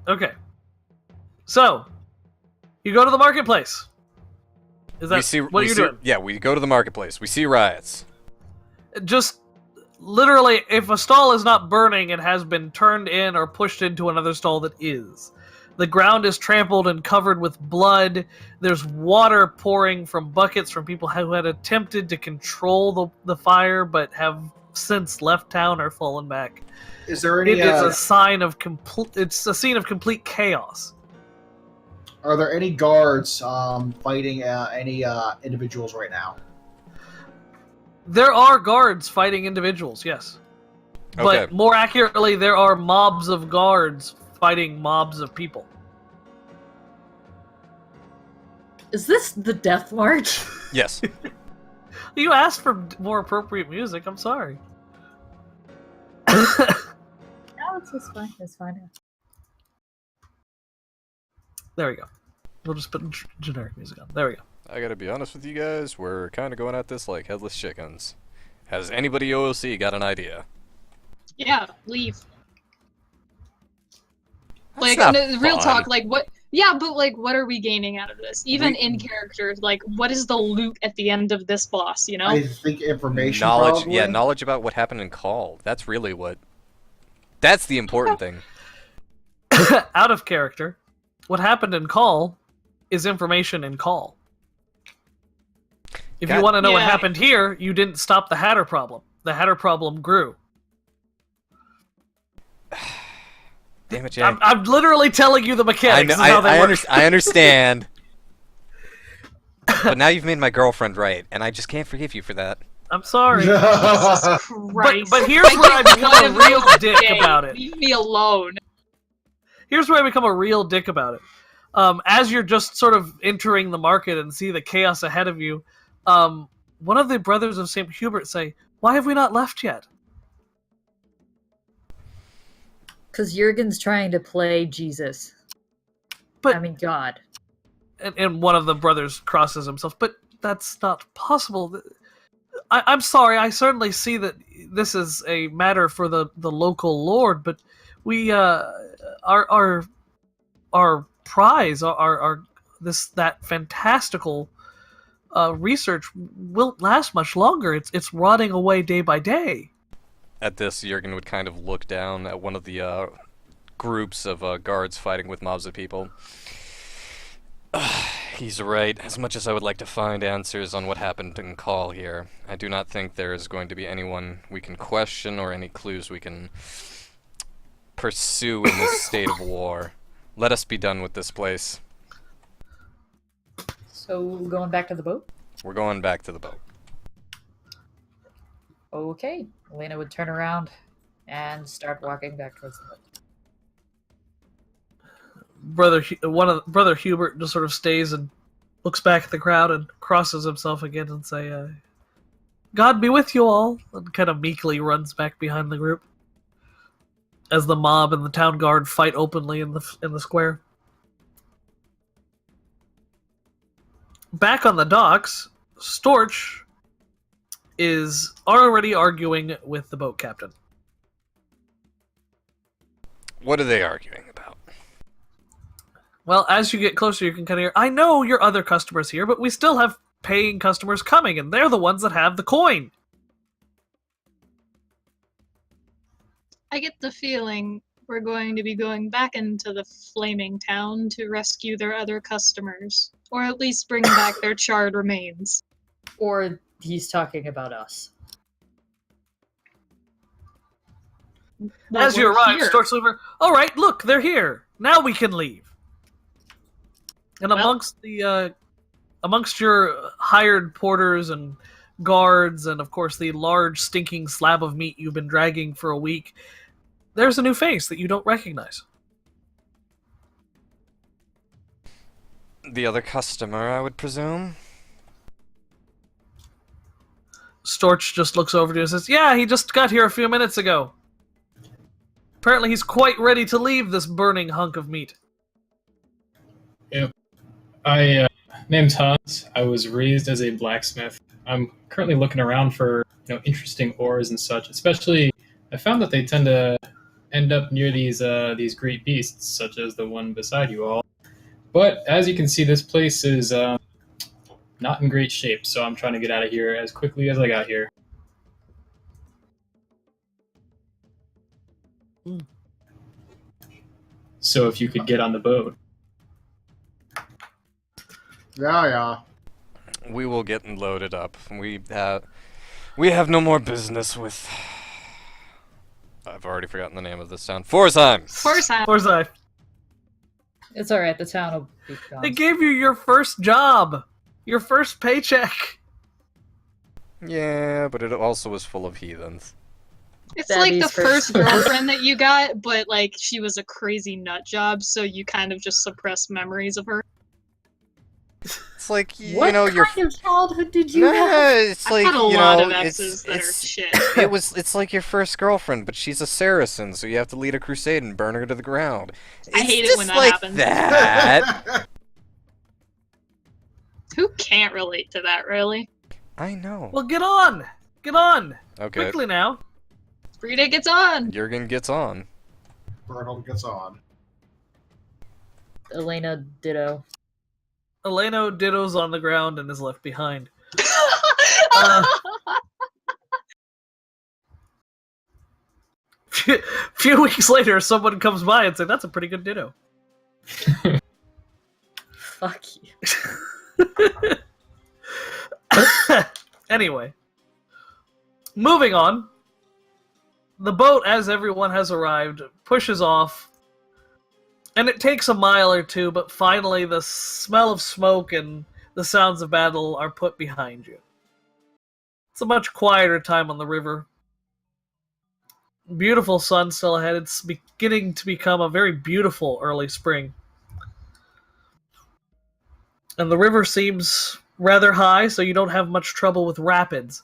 Okay. So, you go to the marketplace. Is that what are you doing?
Yeah, we go to the marketplace. We see riots.
Just literally, if a stall is not burning, it has been turned in or pushed into another stall that is. The ground is trampled and covered with blood. There's water pouring from buckets from people who had attempted to control the fire but have since left town or fallen back.
Is there any?
It is a sign of complete. It's a scene of complete chaos.
Are there any guards fighting any individuals right now?
There are guards fighting individuals, yes.
Okay.
But more accurately, there are mobs of guards fighting mobs of people.
Is this the Death March?
Yes.
You asked for more appropriate music. I'm sorry.
No, it's fine. It's fine.
There we go. We'll just put generic music on. There we go.
I gotta be honest with you guys, we're kind of going at this like headless chickens. Has anybody OOC got an idea?
Yeah, leave.
That's
Like,
not
no, real
fun.
talk, like, what... Yeah, but, like, what are we gaining out of this? Even in character, like, what is the loot at the end of this boss, you know?
I think information.
Knowledge,
probably.
yeah, knowledge about what happened in Call. That's really what... That's the important thing.
Out of character, what happened in Call is information in Call. If you
God-
want to know what
Yeah.
happened here, you didn't stop the Hatter problem. The Hatter problem grew.
Damn it, Jack.
I'm literally telling you the
I,
mechanics.
know,
of how they work.
I understand. But now you've made my girlfriend right, and I just can't forgive you for that.
I'm sorry.
Jesus
But,
Christ.
but here's where I become a real dick
Okay,
about it.
Leave me alone.
Here's where I become a real dick about it. As you're just sort of entering the market and see the chaos ahead of you, one of the brothers of St. Hubert say, "Why have we not left yet?"
Because Jurgen's trying to play Jesus.
But
I mean, God.
and one of the brothers crosses himself, but that's not possible. I'm sorry, I certainly see that this is a matter for the local lord, but We our prize, that fantastical research won't last much longer. It's rotting away day by day.
At this, Jurgen would kind of look down at one of the groups of guards fighting with mobs of people. He's right. As much as I would like to find answers on what happened in Call here, I do not think there is going to be anyone we can question or any clues we can pursue in this state of war. Let us be done with this place.
So, going back to the boat?
We're going back to the boat.
Okay. Elena would turn around and start walking back towards the boat.
Brother Hubert just sort of stays and looks back at the crowd and crosses himself again and say, "God be with you all," and kind of meekly runs back behind the group as the mob and the town guard fight openly in the square. Back on the docks, Storch is already arguing with the boat captain.
What are they arguing about?
Well, as you get closer, you can kind of hear, "I know your other customers here, but we still have paying customers coming, and they're the ones that have the coin."
I get the feeling we're going to be going back into the flaming town to rescue their other customers, or at least bring back their charred remains.
Or he's talking about us.
Well,
As you
we're
arrive,
here.
Storchlever, "All right, look, they're here. Now we can leave." And
Well-
amongst your hired porters and guards, and of course the large stinking slab of meat you've been dragging for a week, there's a new face that you don't recognize.
The other customer, I would presume?
Storch just looks over to you and says, "Yeah, he just got here a few minutes ago. Apparently he's quite ready to leave this burning hunk of meat."
Name's Hans. I was raised as a blacksmith. I'm currently looking around for interesting ores and such. Especially, I found that they tend to end up near these great beasts, such as the one beside you all. But as you can see, this place is not in great shape. So I'm trying to get out of here as quickly as I got here. So if you could get on the boat.
Yeah.
We will get loaded up. We have no more business with... I've already forgotten the name of this town. Forsheim!
Forsyth,
It's alright, the town will be gone.
they gave you your first job, your first paycheck.
Yeah, but it also was full of heathens.
It's
That'd
like
be
the
first-
first girlfriend that you got, but like she was a crazy nut job, so you kind of just suppress memories of her.
It's like,
What
your...
kind of childhood did you have?
Nah, it's
I've
like,
had a lot of
it's,
exes that are
it's,
shit.
it's like your first girlfriend, but she's a Saracen, so you have to lead a crusade and burn her to the ground.
I
It's
hate it
just
when that
like
happens.
that.
Who can't relate to that, really?
I know.
Well, get on,
Okay,
quickly now.
Frida gets on!
Jurgen gets on.
Bernald gets on.
Elena, ditto.
Eleno dittos on the ground and is left behind. Few weeks later, someone comes by and says, "That's a pretty good ditto."
Fuck you.
Anyway, moving on. The boat, as everyone has arrived, pushes off, and it takes a mile or two, but finally the smell of smoke and the sounds of battle are put behind you. It's a much quieter time on the river. Beautiful sun still ahead. It's beginning to become a very beautiful early spring. And the river seems rather high, so you don't have much trouble with rapids,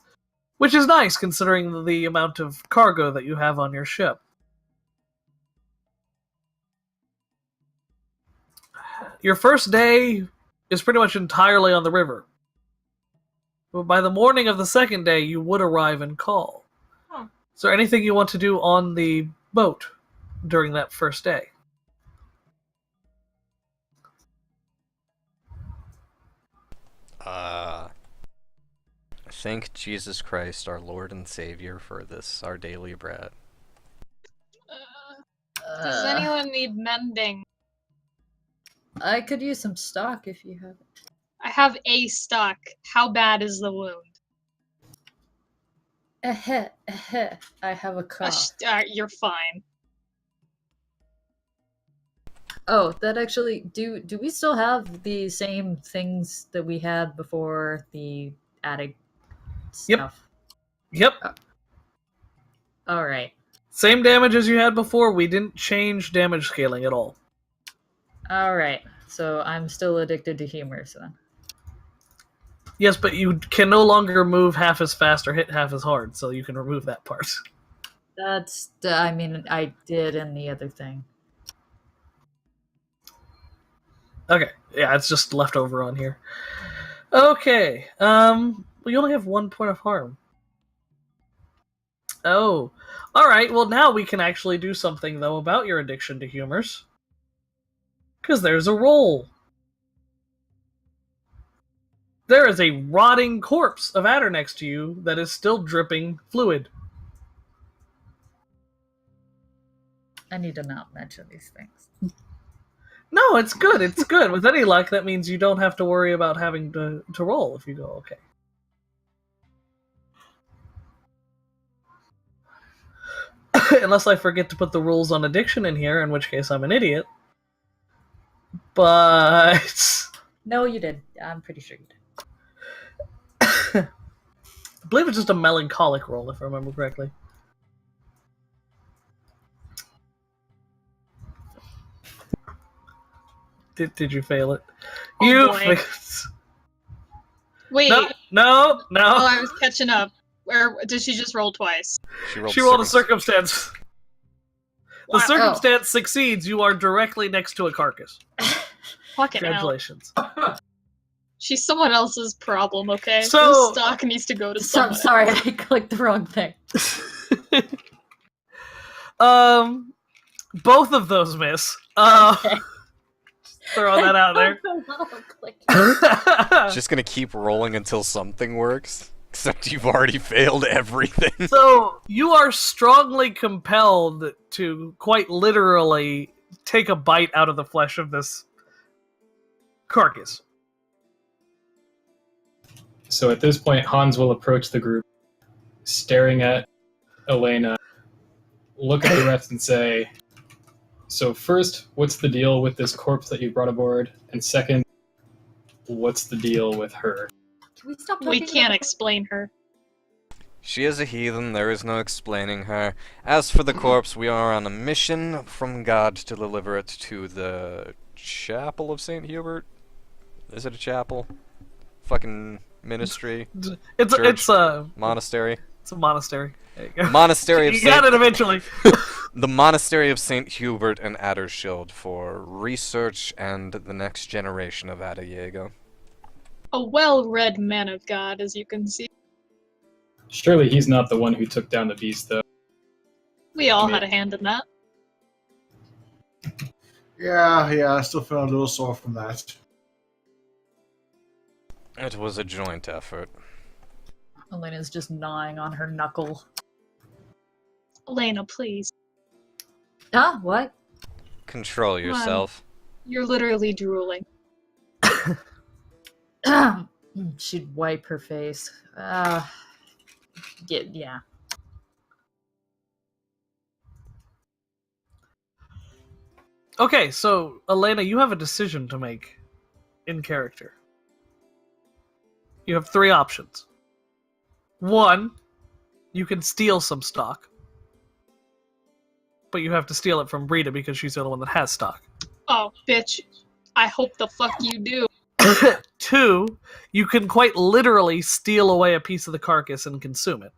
which is nice considering the amount of cargo that you have on your ship. Your first day is pretty much entirely on the river. But by the morning of the second day, you would arrive and call.
Huh.
Is there anything you want to do on the boat? during that first day?
Thank Jesus Christ, our Lord and Savior, for this, our daily bread.
Does anyone need mending?
I could use some stock if you have it.
I have a stock. How bad is the wound?
I have a cough.
You're fine.
Oh, that actually do we still have the same things that we had before the attic stuff?
Yep.
All right.
Same damage as you had before. We didn't change damage scaling at all.
All right. So I'm still addicted to humors then.
Yes, but you can no longer move half as fast or hit half as hard, so you can remove that part.
I mean, I did in the other thing.
Okay, yeah, it's just left over on here. Okay, well, you only have 1 point of harm. Oh, alright, well now we can actually do something, though, about your addiction to humors. Because there's a roll. There is a rotting corpse of Adder next to you that is still dripping fluid.
I need to not mention these things.
No, it's good, it's good. With any luck, that means you don't have to worry about having to roll if you go okay. Unless I forget to put the rules on addiction in here, in which case I'm an idiot. But...
No, you did. I'm pretty sure you did.
I believe it's just a melancholic roll, if I remember correctly. Did you fail it?
Oh,
You
boy.
failed.
Wait.
No.
Oh, I was catching up. Or did she just roll twice?
She rolled a circumstance. The
Wow.
circumstance succeeds. You are directly next to a carcass.
Fucking hell.
Congratulations.
She's someone else's problem, okay?
So-
This stock needs to go to someone.
Sorry, I clicked the wrong thing.
Both of those miss.
Okay.
Throwing that out there.
Just gonna keep rolling until something works. Except you've already failed everything.
So, you are strongly compelled to quite literally take a bite out of the flesh of this carcass.
So at this point, Hans will approach the group, staring at Elena, look at the rest and say, so first, what's the deal with this corpse that you brought aboard? And second, what's the deal with her?
Can we stop
We
talking
can't
about-
explain her.
She is a heathen, there is no explaining her. As for the corpse, we are on a mission from God to deliver it to the Chapel of St. Hubert? Is it a chapel? Fucking ministry?
It's a
Monastery?
It's a monastery. There you go.
Monastery of
You got it eventually.
The Monastery of St. Hubert and Aderjaeger for research and the next generation of Aderjaeger.
A well-read man of God, as you can see.
Surely he's not the one who took down the beast, though.
We all had a hand in that.
Yeah, I still feel a little sore from that.
It was a joint effort.
Elena's just gnawing on her knuckle.
Elena, please.
Huh? What?
Control yourself.
You're literally drooling.
She'd wipe her face. Yeah.
Okay, so Elena, you have a decision to make in character. You have 3 options. 1, you can steal some stock. But you have to steal it from Brita because she's the only one that has stock.
Oh, bitch. I hope the fuck you do.
2, you can quite literally steal away a piece of the carcass and consume it.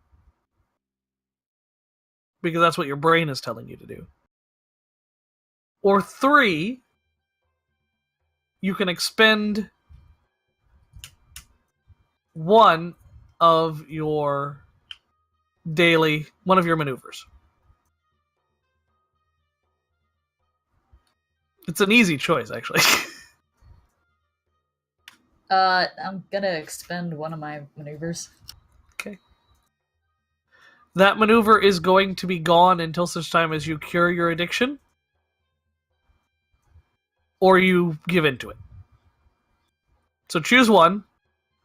Because that's what your brain is telling you to do. Or 3, you can expend one of your maneuvers. It's an easy choice, actually.
I'm gonna expend one of my maneuvers.
Okay. That maneuver is going to be gone until such time as you cure your addiction, or you give into it. So choose one,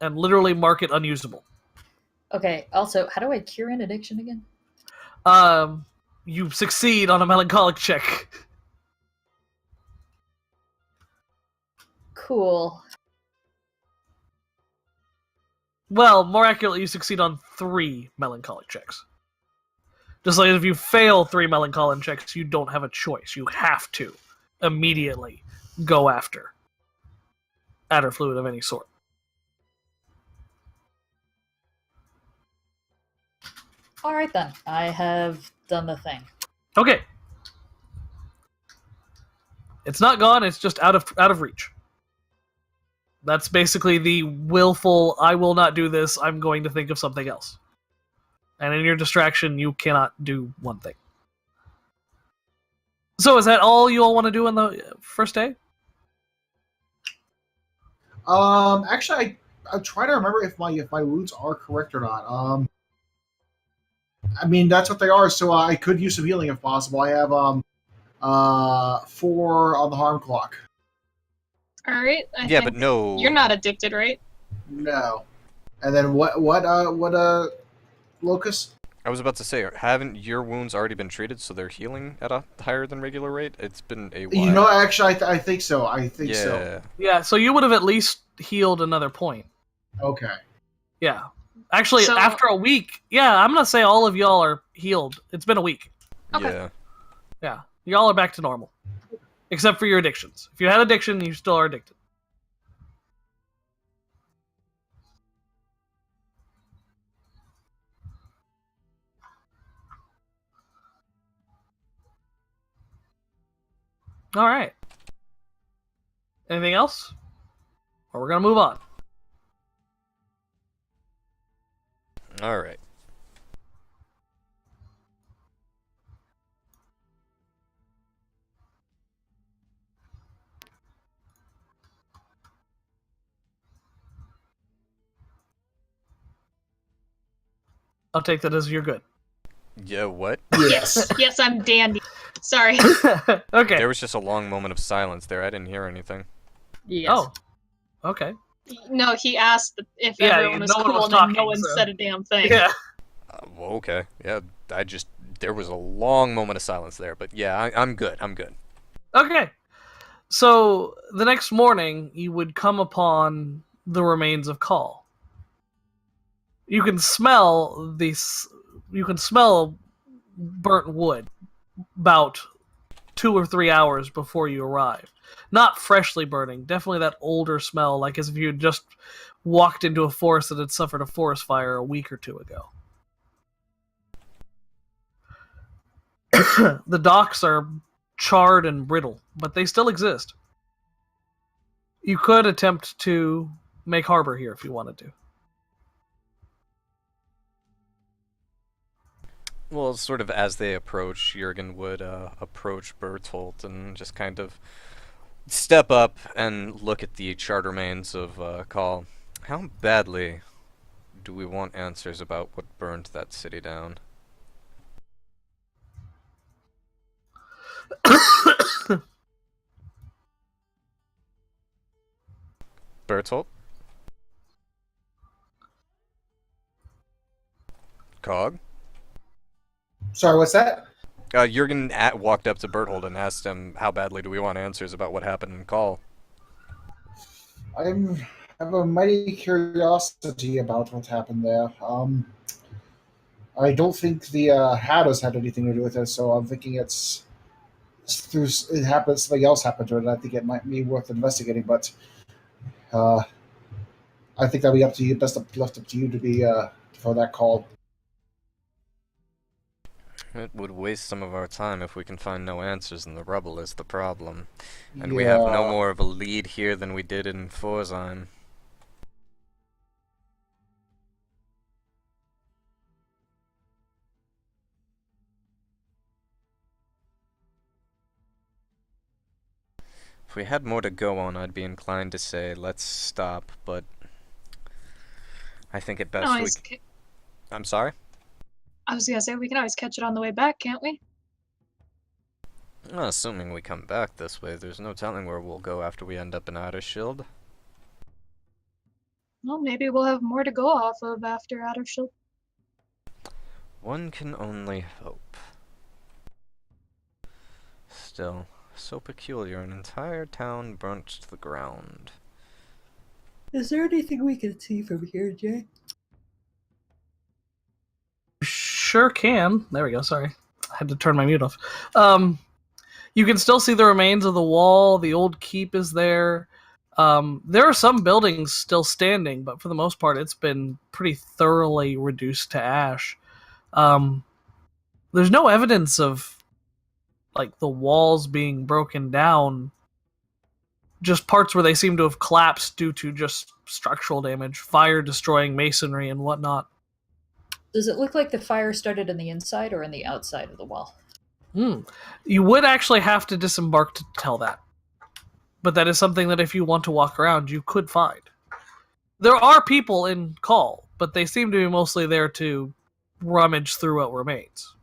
and literally mark it unusable.
Okay. Also, how do I cure an addiction again?
You succeed on a melancholic check.
Cool.
Well, more accurately, you succeed on 3 melancholic checks. Just like if you fail 3 melancholic checks, you don't have a choice. You have to immediately go after adder fluid of any sort.
All right then. I have done the thing.
Okay. It's not gone, it's just out of reach. That's basically the willful, I will not do this, I'm going to think of something else. And in your distraction, you cannot do one thing. So is that all you all want to do on the first day?
Actually, I'm trying to remember if my wounds are correct or not. I mean that's what they are, so I could use some healing if possible. I have 4 on the harm clock.
All right. I
Yeah,
think
but no.
you're not addicted, right?
No. And then what Locus?
I was about to say, haven't your wounds already been treated, so they're healing at a higher than regular rate? It's been a while.
You know, actually, I think so. I think so.
Yeah.
Yeah, so you would have at least healed another point.
Okay.
Yeah. Actually,
So-
after a week, yeah, I'm going to say all of y'all are healed. It's been a week.
Okay.
Yeah.
Yeah. Y'all are back to normal. Except for your addictions. If you had addiction, you still are addicted. All right. Anything else? Or we're going to move on.
All right.
I'll take that as you're good.
Yeah, what?
Yes.
Yes, I'm dandy. Sorry.
Okay.
There was just a long moment of silence there. I didn't hear anything.
Yes.
Oh. Okay.
No, he asked if
Yeah,
everyone was
no one
cool,
was
and then
talking,
no one
so-
said a damn thing.
Yeah.
Well, okay. Yeah, there was a long moment of silence there, but yeah, I'm good. I'm good.
Okay. So the next morning, you would come upon the remains of Call. You can smell these. You can smell burnt wood about 2 or 3 hours before you arrive. Not freshly burning, definitely that older smell, like as if you had just walked into a forest that had suffered a forest fire a week or 2 ago. The docks are charred and brittle, but they still exist. You could attempt to make harbor here if you wanted to.
Well, sort of as they approach, Jurgen would approach Bertolt and just kind of step up and look at the charred remains of Call. How badly do we want answers about what burned that city down? Bertolt? Cog?
Sorry, what's that?
Jurgen walked up to Berthold and asked him, how badly do we want answers about what happened in Call?
I have a mighty curiosity about what happened there. I don't think the Hatters had anything to do with it, so I'm thinking it's through it happened. Something else happened to it. And I think it might be worth investigating, but uh, I think that'll be up to you. Best left up to you to be for that call.
It would waste some of our time if we can find no answers, and the rubble is the problem. And we have no more of a lead here than we did in Forzheim. If we had more to go on, I'd be inclined to say let's stop, but I think at best we... I'm sorry?
I was gonna say, we can always catch it on the way back, can't we?
Well, assuming we come back this way, there's no telling where we'll go after we end up in Aderjaeger.
Well, maybe we'll have more to go off of after Adershil.
One can only hope. Still, so peculiar, an entire town burnt to the ground.
Is there anything we can see from here, Jay?
Sure can. There we go. Sorry, I had to turn my mute off. You can still see the remains of the wall. The old keep is there. There are some buildings still standing, but for the most part, it's been pretty thoroughly reduced to ash. There's no evidence of like the walls being broken down. Just parts where they seem to have collapsed due to just structural damage, fire destroying masonry and whatnot.
Does it look like the fire started on the inside or on the outside of the wall?
You would actually have to disembark to tell that. But that is something that if you want to walk around, you could find. There are people in call, but they seem to be mostly there to rummage through what remains.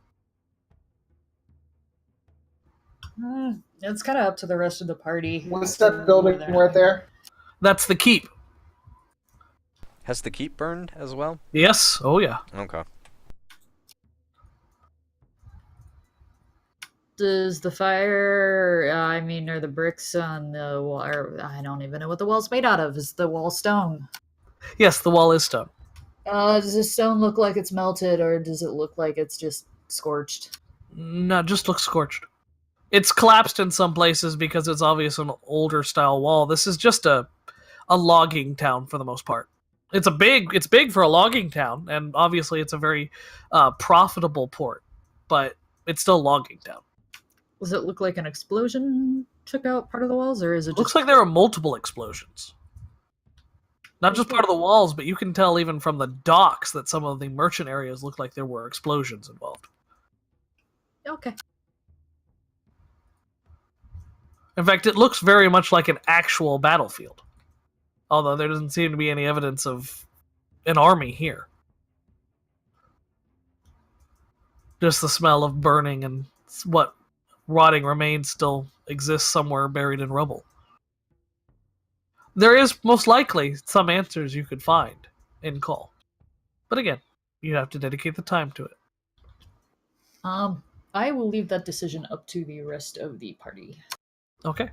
It's kind of up to the rest of the party.
What's that building right there?
That's the keep.
Has the keep burned as well?
Yes. Oh, yeah.
Okay.
Does the fire, are the bricks on the wall, I don't even know what the wall's made out of. Is the wall stone?
Yes, the wall is stone.
Does the stone look like it's melted, or does it look like it's just scorched?
No, it just looks scorched. It's collapsed in some places because it's obviously an older style wall. This is just a logging town for the most part. It's big for a logging town, and obviously it's a very profitable port, but it's still a logging town.
Does it look like an explosion took out part of the walls, or is it just...
Looks like there are multiple explosions. Not just part of the walls, but you can tell even from the docks that some of the merchant areas look like there were explosions involved.
Okay.
In fact, it looks very much like an actual battlefield. Although there doesn't seem to be any evidence of an army here. Just the smell of burning and what rotting remains still exists somewhere buried in rubble. There is most likely some answers you could find in call. But again, you have to dedicate the time to it.
I will leave that decision up to the rest of the party.
Okay.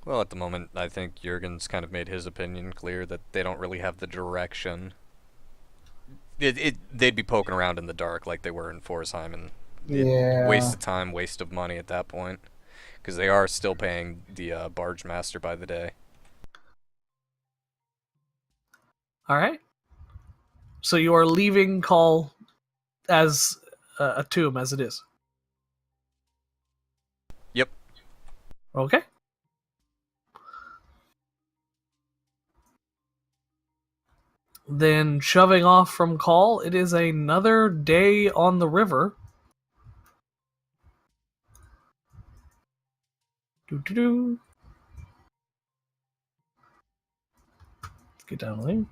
Well, at the moment, I think Jurgen's kind of made his opinion clear that they don't really have the direction. They'd be poking around in the dark like they were in Forsheim, and waste of time, waste of money at that point. Because they are still paying the barge master by the day.
Alright. So you are leaving call as a tomb as it is?
Yep.
Okay. Then shoving off from call, it is another day on the river. Let's get down there.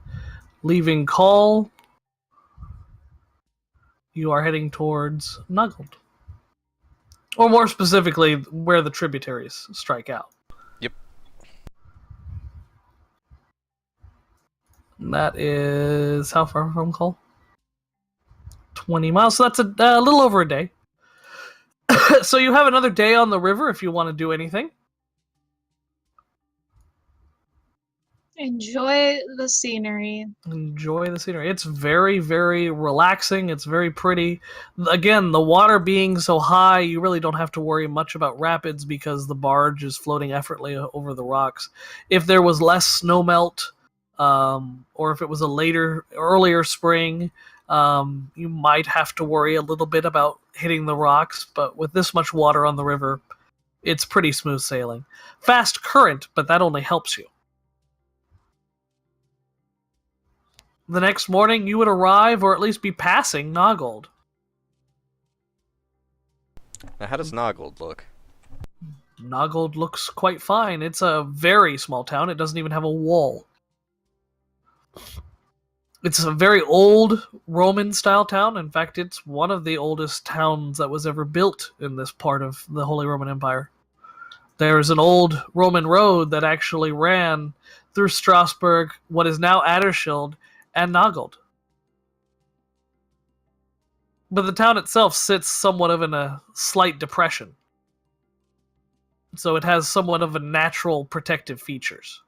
Leaving call, you are heading towards Nuggled. Or more specifically, where the tributaries strike out.
Yep.
That is how far from call? 20 miles. So that's a little over a day. So you have another day on the river if you want to do anything.
Enjoy the scenery.
Enjoy the scenery. It's very, very relaxing. It's very pretty. Again, the water being so high, you really don't have to worry much about rapids because the barge is floating effortlessly over the rocks. If there was less snowmelt, or if it was a earlier spring, you might have to worry a little bit about hitting the rocks, but with this much water on the river, it's pretty smooth sailing. Fast current, but that only helps you. The next morning, you would arrive, or at least be passing, Noggold.
Now, how does Noggold look?
Noggold looks quite fine. It's a very small town. It doesn't even have a wall. It's a very old Roman-style town. In fact, it's one of the oldest towns that was ever built in this part of the Holy Roman Empire. There's an old Roman road that actually ran through Strasbourg, what is now Aderjaeger, and Noggold. But the town itself sits somewhat of in a slight depression. So it has somewhat of a natural protective features.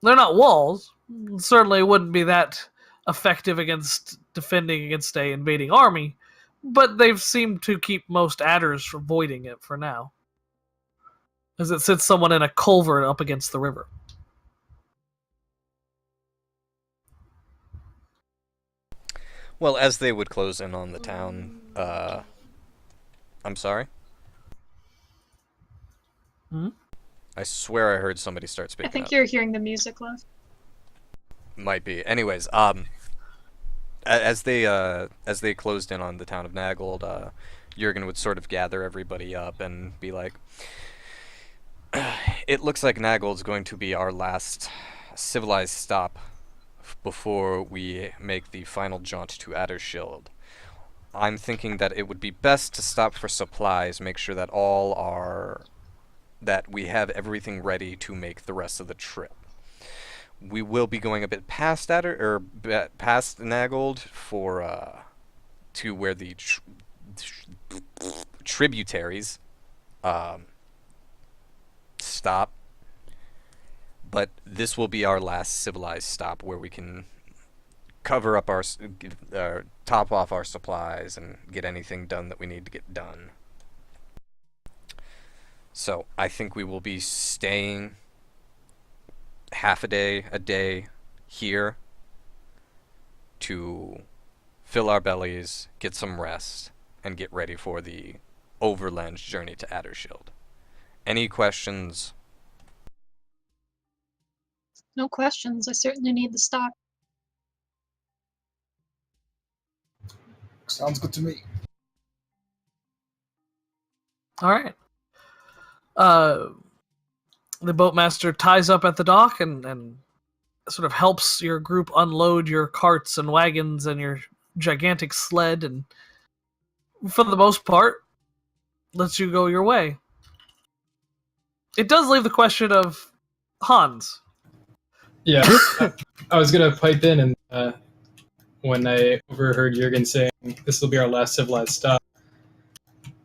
They're not walls. Certainly wouldn't be that effective against defending against a invading army, but they've seemed to keep most adders from avoiding it for now, as it sits somewhat in a culvert up against the river.
Well, as they would close in on the town, I'm sorry?
Hmm?
I swear I heard somebody start
I
speaking
think
up.
you're hearing the music, love.
Might be. Anyways, as they closed in on the town of Naggold, Jurgen would sort of gather everybody up and be like, "It looks like Naggold's going to be our last civilized stop before we make the final jaunt to Aderjaeger. I'm thinking that it would be best to stop for supplies, make sure that that we have everything ready to make the rest of the trip. We will be going a bit past past Naggold for to where the tributaries stop. But this will be our last civilized stop where we can cover up top off our supplies and get anything done that we need to get done. So I think we will be staying half a day here to fill our bellies, get some rest, and get ready for the overland journey to Aderjaeger. Any questions?
No questions. I certainly need the stock.
Sounds good to me.
All right. The boatmaster ties up at the dock and sort of helps your group unload your carts and wagons and your gigantic sled, and for the most part, lets you go your way. It does leave the question of Hans.
Yeah, I was gonna pipe in, and when I overheard Jurgen saying this will be our last civilized stop,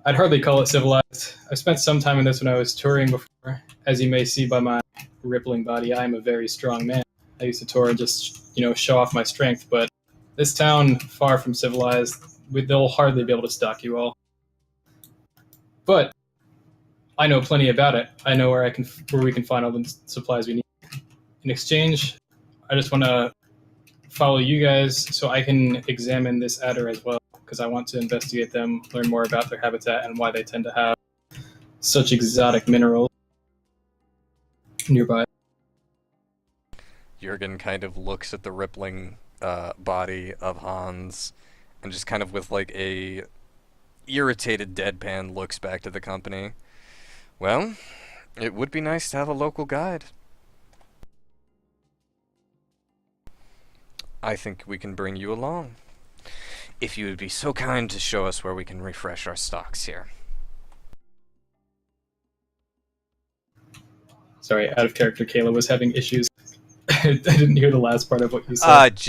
I'd hardly call it civilized. I spent some time in this when I was touring before. As you may see by my rippling body, I am a very strong man. I used to tour and just, show off my strength, but this town, far from civilized, they'll hardly be able to stock you all. But I know plenty about it. I know where we can find all the supplies we need. In exchange, I just want to follow you guys so I can examine this adder as well, because I want to investigate them, learn more about their habitat and why they tend to have such exotic minerals nearby.
Jurgen kind of looks at the rippling body of Hans and just kind of with like a irritated deadpan looks back to the company. Well, it would be nice to have a local guide. I think we can bring you along. If you would be so kind to show us where we can refresh our stocks here.
Sorry, out of character, Kayla was having issues. I didn't hear the last part of what you said.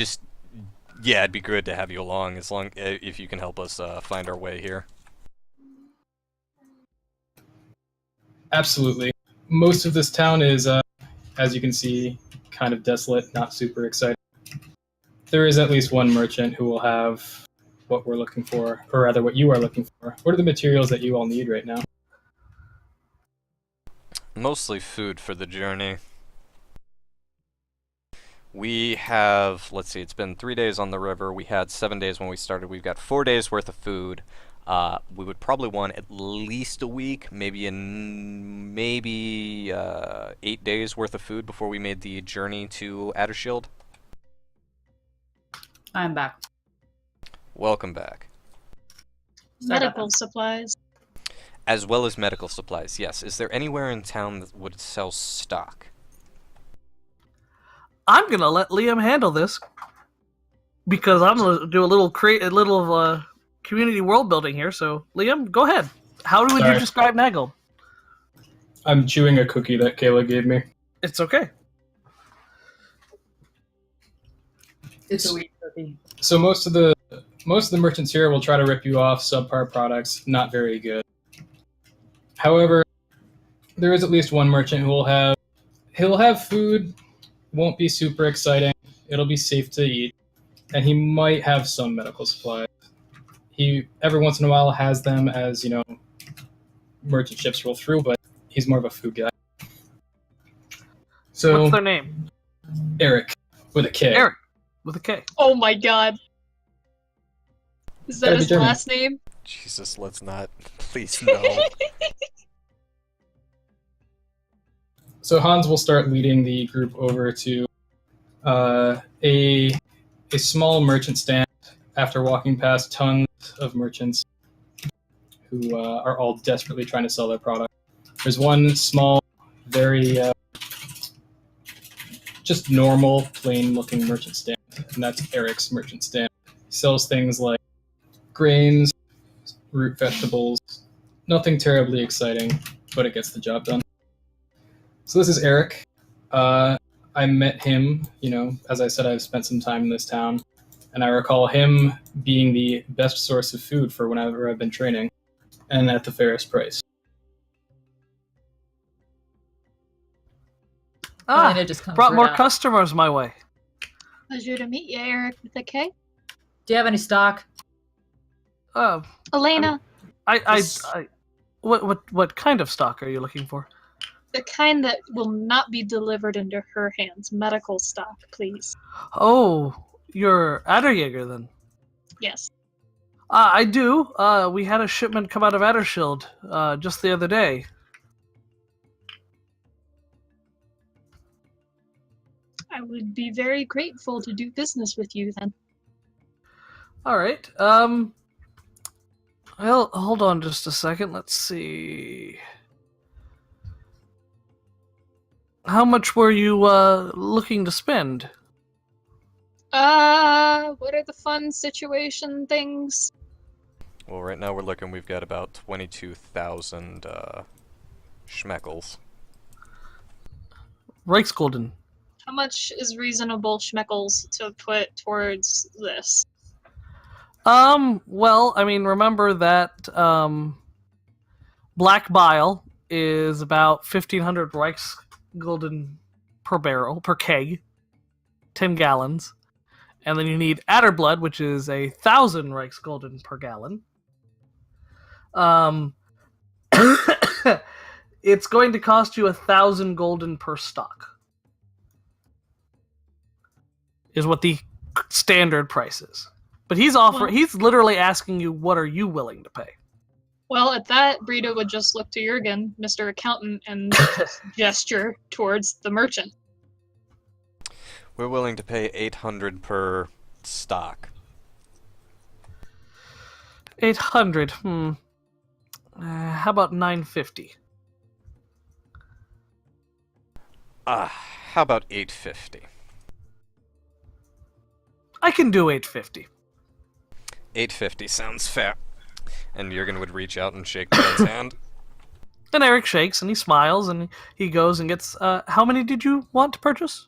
Yeah, it'd be good to have you along, if you can help us find our way here.
Absolutely. Most of this town is, as you can see, kind of desolate, not super exciting. There is at least one merchant who will have what we're looking for, or rather what you are looking for. What are the materials that you all need right now?
Mostly food for the journey. We have, let's see, it's been 3 days on the river. We had 7 days when we started. We've got 4 days worth of food. We would probably want at least a week, maybe 8 days worth of food before we made the journey to Aderjaeger.
I'm back.
Welcome back.
Medical supplies.
As well as medical supplies, yes. Is there anywhere in town that would sell stock?
I'm gonna let Liam handle this because I'm gonna do a little community world building here. So, Liam, go ahead. How would you
Sorry.
describe Nagel?
I'm chewing a cookie that Kayla gave me.
It's okay.
It's a weird cookie.
So most of the merchants here will try to rip you off subpar products, not very good. However, there is at least one merchant who he'll have food, won't be super exciting, it'll be safe to eat, and he might have some medical supplies. He every once in a while has them as, merchant ships roll through, but he's more of a food guy. So
What's their name?
Eric with a K.
Eric with a K.
Oh my god. Is that
Gotta be
his
German.
last name?
Jesus, let's not. Please, no.
So Hans will start leading the group over to a small merchant stand after walking past tons of merchants who are all desperately trying to sell their product. There's one small, very just normal, plain-looking merchant stand, and that's Eric's merchant stand. He sells things like grains, root vegetables, nothing terribly exciting, but it gets the job done. So this is Eric. I met him, as I said, I've spent some time in this town, and I recall him being the best source of food for whenever I've been training, and at the fairest price.
Elena just comes
Brought
right
more
out.
customers my way.
Pleasure to meet you, Eric with a K.
Do you have any stock?
Elena,
What kind of stock are you looking for?
the kind that will not be delivered into her hands. Medical stock, please.
Oh, you're Aderjaeger then.
Yes.
I do. We had a shipment come out of Adershield just the other day.
I would be very grateful to do business with you then.
All right. Well, hold on just a second. Let's see. How much were you looking to spend?
What are the fun situation things?
Well, right now we've got about 22,000 schmeckles.
Reichsgulden.
How much is reasonable schmeckles to put towards this?
Well, I mean, remember that black bile is about 1,500 Reichsgulden per keg, 10 gallons. And then you need Adderblood, which is 1,000 Reichsgulden per gallon. It's going to cost you 1,000 golden per stock. Is what the standard price is. But he's literally asking you, what are you willing to pay?
Well, at that, Brita would just look to Jurgen, Mr. Accountant, and gesture towards the merchant.
We're willing to pay 800 per stock.
800. How about 950?
How about 850?
I can do 850.
850 sounds fair. And Jurgen would reach out and shake the man's hand.
And Eric shakes and he smiles and he goes and gets. How many did you want to purchase?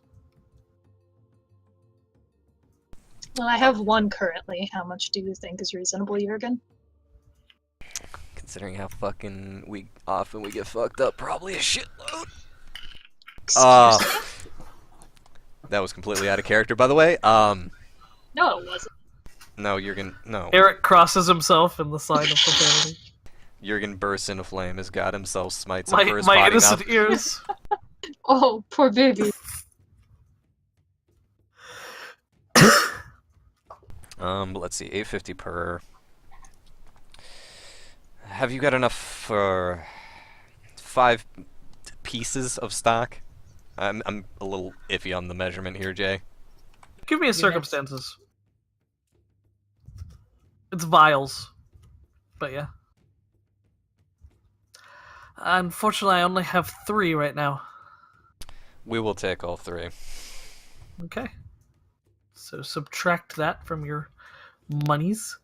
Well, I have one currently. How much do you think is reasonable, Jurgen?
Considering how fucking often we get fucked up, probably a shitload.
Excuse me?
That was completely out of character, by the way.
No, it wasn't.
No, Jurgen, no.
Eric crosses himself in the sign of profanity.
Jurgen bursts into flame as God himself smites him for his
My
body
innocent ears.
Oh, poor baby.
But let's see, 850 per. Have you got enough for 5 pieces of stock? I'm a little iffy on the measurement here, Jay.
Give me a circumstances. It's vials. But yeah. Unfortunately, I only have 3 right now.
We will take all 3.
Okay. So subtract that from your monies.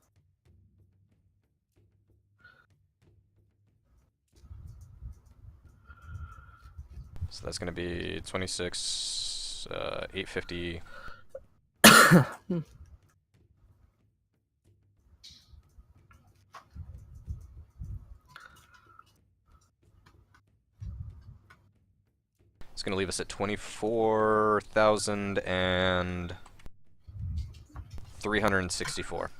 So that's going to be 26, 850. It's going to leave us at 24,364.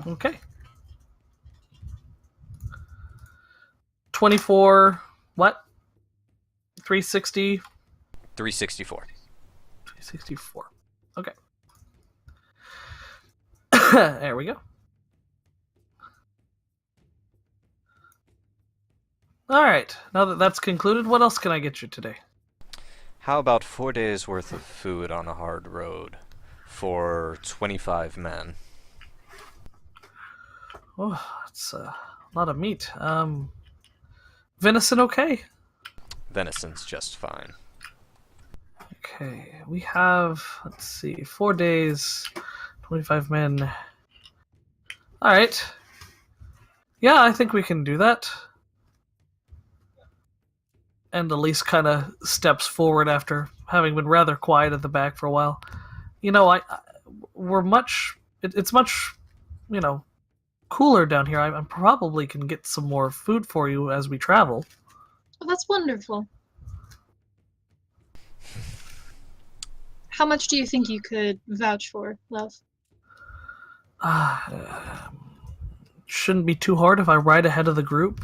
Okay. 24, what? 360?
364.
364. Okay. There we go. Alright, now that that's concluded, what else can I get you today?
How about 4 days worth of food on a hard road for 25 men?
Oh, it's a lot of meat. Venison okay?
Venison's just fine.
Okay, we have, let's see, 4 days, 25 men. Alright. Yeah, I think we can do that. And Elise kind of steps forward after having been rather quiet at the back for a while. You know, we're much, it's much, you know, cooler down here. I probably can get some more food for you as we travel.
Oh, that's wonderful. How much do you think you could vouch for, love?
Shouldn't be too hard if I ride ahead of the group.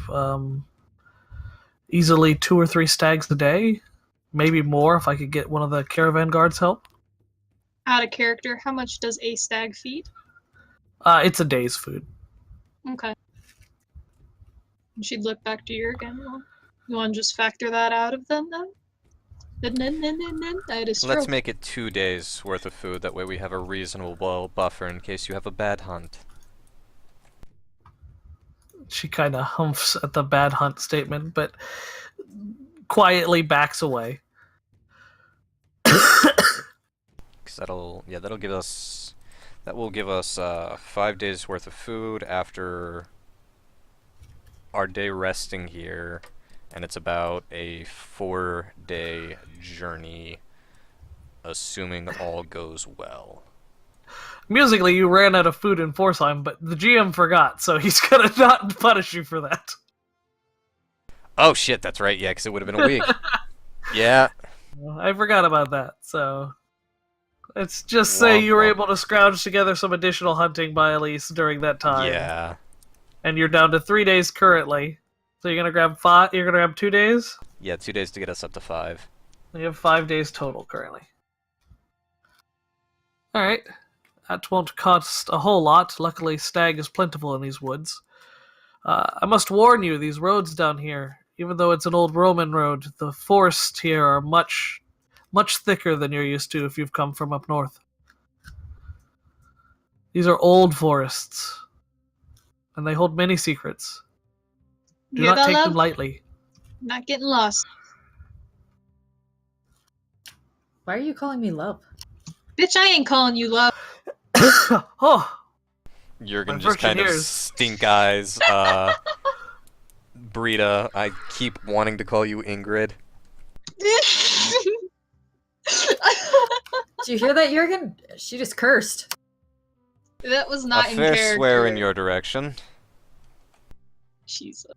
Easily 2 or 3 stags a day. Maybe more if I could get one of the caravan guards help.
Out of character, how much does a stag feed?
It's a day's food.
Okay. And she'd look back to Jurgen. Well, you want to just factor that out of them, then? That is true.
Let's make it 2 days worth of food. That way we have a reasonable buffer in case you have a bad hunt.
She kind of humps at the bad hunt statement, but quietly backs away.
Cause that'll give us, that will give us 5 days worth of food after our day resting here, and it's about a 4-day journey, assuming all goes well.
Musically, you ran out of food in Forsheim, but the GM forgot, so he's gonna not punish you for that.
Oh shit, that's right, yeah, because it would have been a week. Yeah.
I forgot about that, so let's just say you were able to scrounge together some additional hunting by Elise during that time.
Yeah.
And you're down to 3 days currently. So you're gonna grab 5. You're gonna grab 2 days.
Yeah, 2 days to get us up to 5.
You have 5 days total currently. All right. That won't cost a whole lot. Luckily, stag is plentiful in these woods. I must warn you, these roads down here, even though it's an old Roman road, the forests here are much, much thicker than you're used to if you've come from up north. These are old forests, and they hold many secrets. Do
Hear
not
that,
take
love?
them lightly.
Not getting lost.
Why are you calling me love?
Bitch, I ain't calling you love.
Oh,
Jurgen
My
just kind of
Virgineers.
stink eyes. Brita, I keep wanting to call you Ingrid.
Did you hear that, Jurgen? She just cursed.
That was not
A
in
fair
character.
swear in your direction.
Jesus.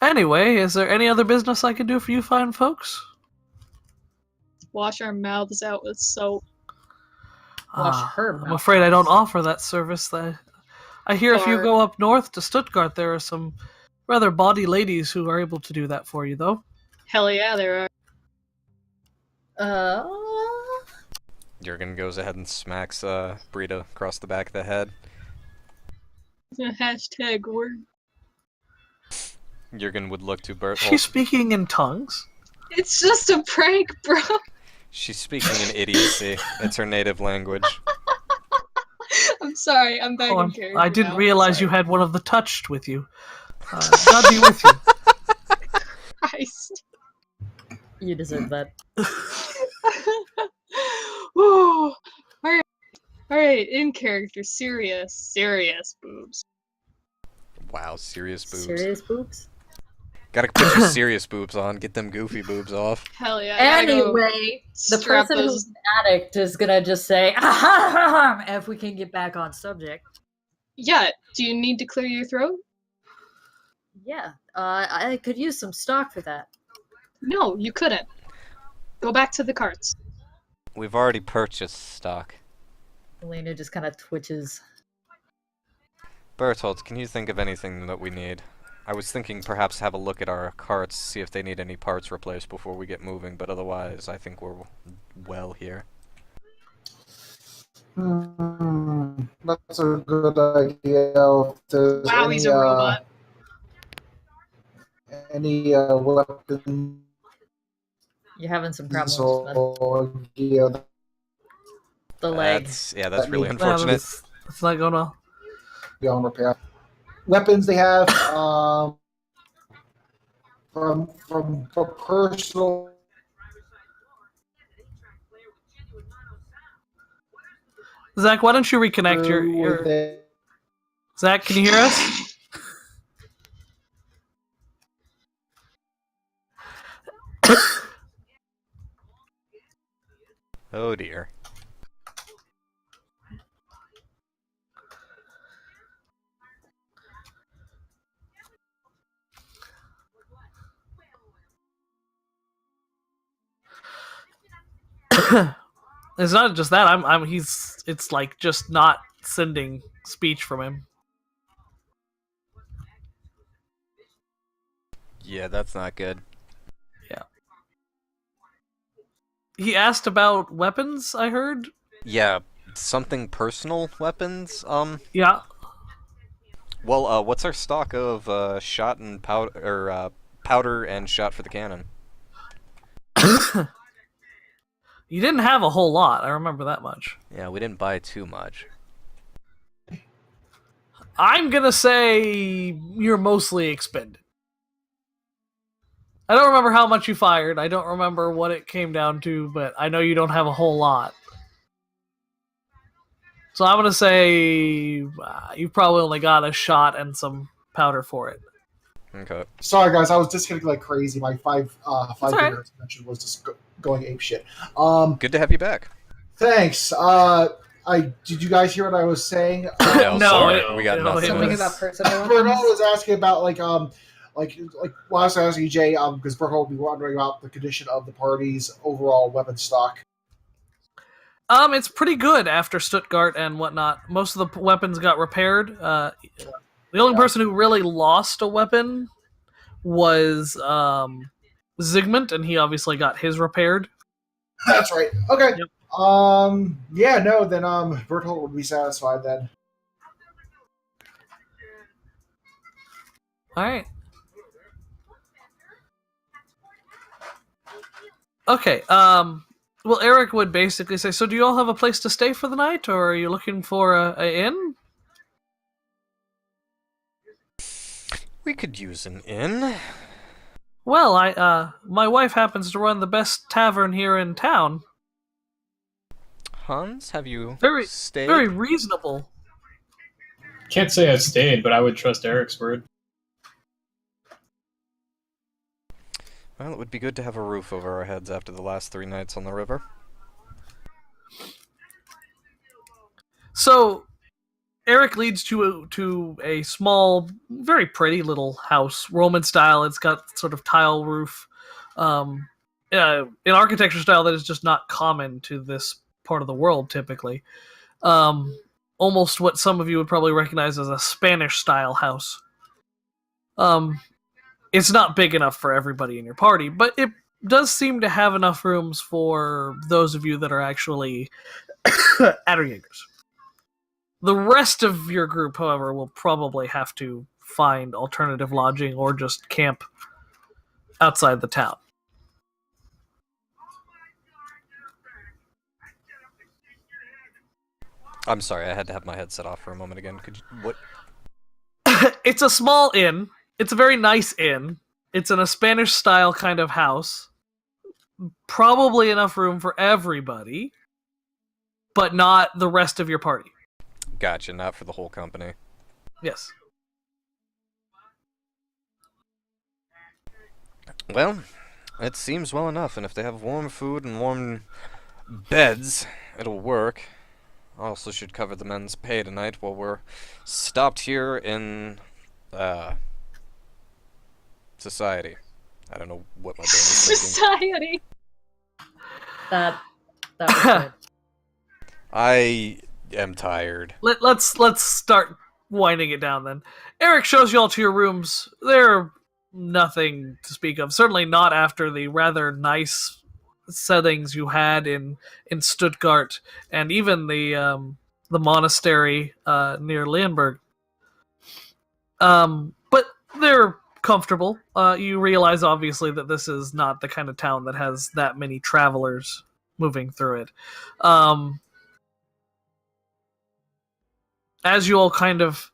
anyway, is there any other business I can do for you fine folks?
Wash our mouths out with soap.
Wash her
I'm
mouth.
afraid I don't offer that service. I hear if you
Or-
go up north to Stuttgart, there are some rather bawdy ladies who are able to do that for you, though.
Hell yeah, there are.
Jurgen goes ahead and smacks Brita across the back of the head.
Hashtag word.
Jurgen would look to Berthold.
She's speaking in tongues.
It's just a prank, bro.
She's speaking in idiocy. It's her native language.
I'm Sorry, I'm back
Oh,
in character.
I didn't
now.
realize you
Sorry.
had one of the touched with you. God be with you.
Christ.
You deserve that.
Woo. Alright, in character, serious boobs.
Wow, serious boobs.
Serious boobs?
Gotta put your serious boobs on. Get them goofy boobs off.
Hell yeah. I gotta go
Anyway, the
strap
person
those-
who's an addict is gonna just say, "Ah, if we can get back on subject."
Yeah, do you need to clear your throat?
Yeah, I could use some stock for that.
No, you couldn't. Go back to the carts.
We've already purchased stock.
Elena just kind of twitches.
Bertolt, can you think of anything that we need? I was thinking perhaps have a look at our carts, see if they need any parts replaced before we get moving, but otherwise I think we're well here.
That's a good idea. If there's
Wow, he's a robot.
any weapons
You're having some problems with
or gear
the leg.
That's really
need-
unfortunate.
It's not going well.
beyond repair. Weapons they have from personal.
Zach, why don't you reconnect your... Zach, can you hear us?
Oh dear.
It's not just that. It's like just not sending speech from him.
Yeah, that's not good.
He asked about weapons, I heard.
Yeah, something personal weapons?
Yeah.
Well, what's our stock of shot and powder, or powder and shot for the cannon?
You didn't have a whole lot, I remember that much.
Yeah, we didn't buy too much.
I'm gonna say you're mostly expended. I don't remember how much you fired. I don't remember what it came down to, but I know you don't have a whole lot. So I'm gonna say you've probably only got a shot and some powder for it.
Okay.
Sorry guys, I was disconnecting like crazy. My five
alright.
fingers mention was just going ape shit.
Good to have you back.
Thanks. Did you guys hear what I was saying?
No,
sorry,
it-
we got
it-
nothing.
it
Something
was-
about personal
Bernal
weapons?
was asking about like well, I was asking Jay because Bernal will be wondering about the condition of the party's overall weapon stock.
It's pretty good after Stuttgart and whatnot. Most of the weapons got repaired. The only person who really lost a weapon was Zygmunt, and he obviously got his repaired.
That's right. Okay.
Yep.
Yeah, no, then Bertolt would be satisfied then.
All right. Okay. Well, Eric would basically say, "So, do you all have a place to stay for the night, or are you looking for a inn?"
We could use an inn.
Well, my wife happens to run the best tavern here in town.
Hans, have you
Very,
stayed?
very reasonable.
Can't say I've stayed, but I would trust Eric's word.
Well, it would be good to have a roof over our heads after the last 3 nights on the river.
So, Eric leads to a small, very pretty little house, Roman style. It's got sort of tile roof, an architecture style that is just not common to this part of the world typically. Almost what some of you would probably recognize as a Spanish style house. It's not big enough for everybody in your party, but it does seem to have enough rooms for those of you that are actually Aderjaegers. The rest of your group, however, will probably have to find alternative lodging or just camp outside the town.
I'm sorry, I had to have my headset off for a moment again. Could you, what?
It's a small inn. It's a very nice inn. It's in a Spanish style kind of house. Probably enough room for everybody, but not the rest of your party.
Gotcha, not for the whole company.
Yes.
Well, it seems well enough, and if they have warm food and warm beds, it'll work. I also should cover the men's pay tonight while we're stopped here in, society. I don't know what my brain is thinking.
Society.
That was good.
I am tired.
Let's start winding it down then. Eric shows you all to your rooms. They're nothing to speak of. Certainly not after the rather nice settings you had in Stuttgart and even the monastery near Leonberg. But they're comfortable. You realize obviously that this is not the kind of town that has that many travelers moving through it. As you all kind of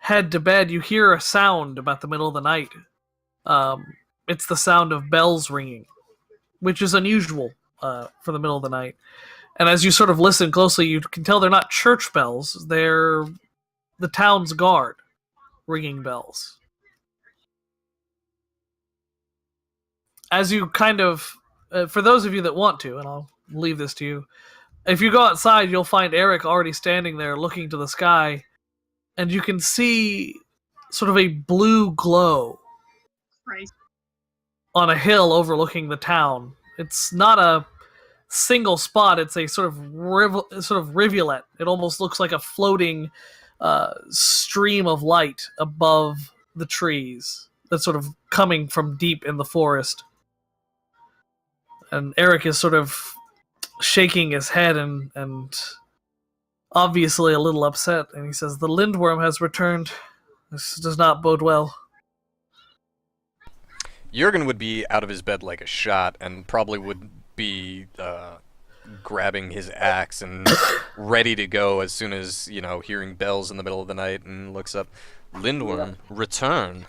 head to bed, you hear a sound about the middle of the night. It's the sound of bells ringing, which is unusual for the middle of the night. And as you sort of listen closely, you can tell they're not church bells. They're the town's guard ringing bells. As you kind of, for those of you that want to, and I'll leave this to you, if you go outside, you'll find Eric already standing there looking to the sky, and you can see sort of a blue glow
Christ.
on a hill overlooking the town. It's not a single spot, it's a sort of rivulet. It almost looks like a floating stream of light above the trees that's sort of coming from deep in the forest. And Eric is sort of shaking his head and obviously a little upset, and he says, "The Lindworm has returned. This does not bode well."
Jurgen would be out of his bed like a shot and probably would be grabbing his axe and ready to go as soon as, hearing bells in the middle of the night, and looks up. Lindworm, return.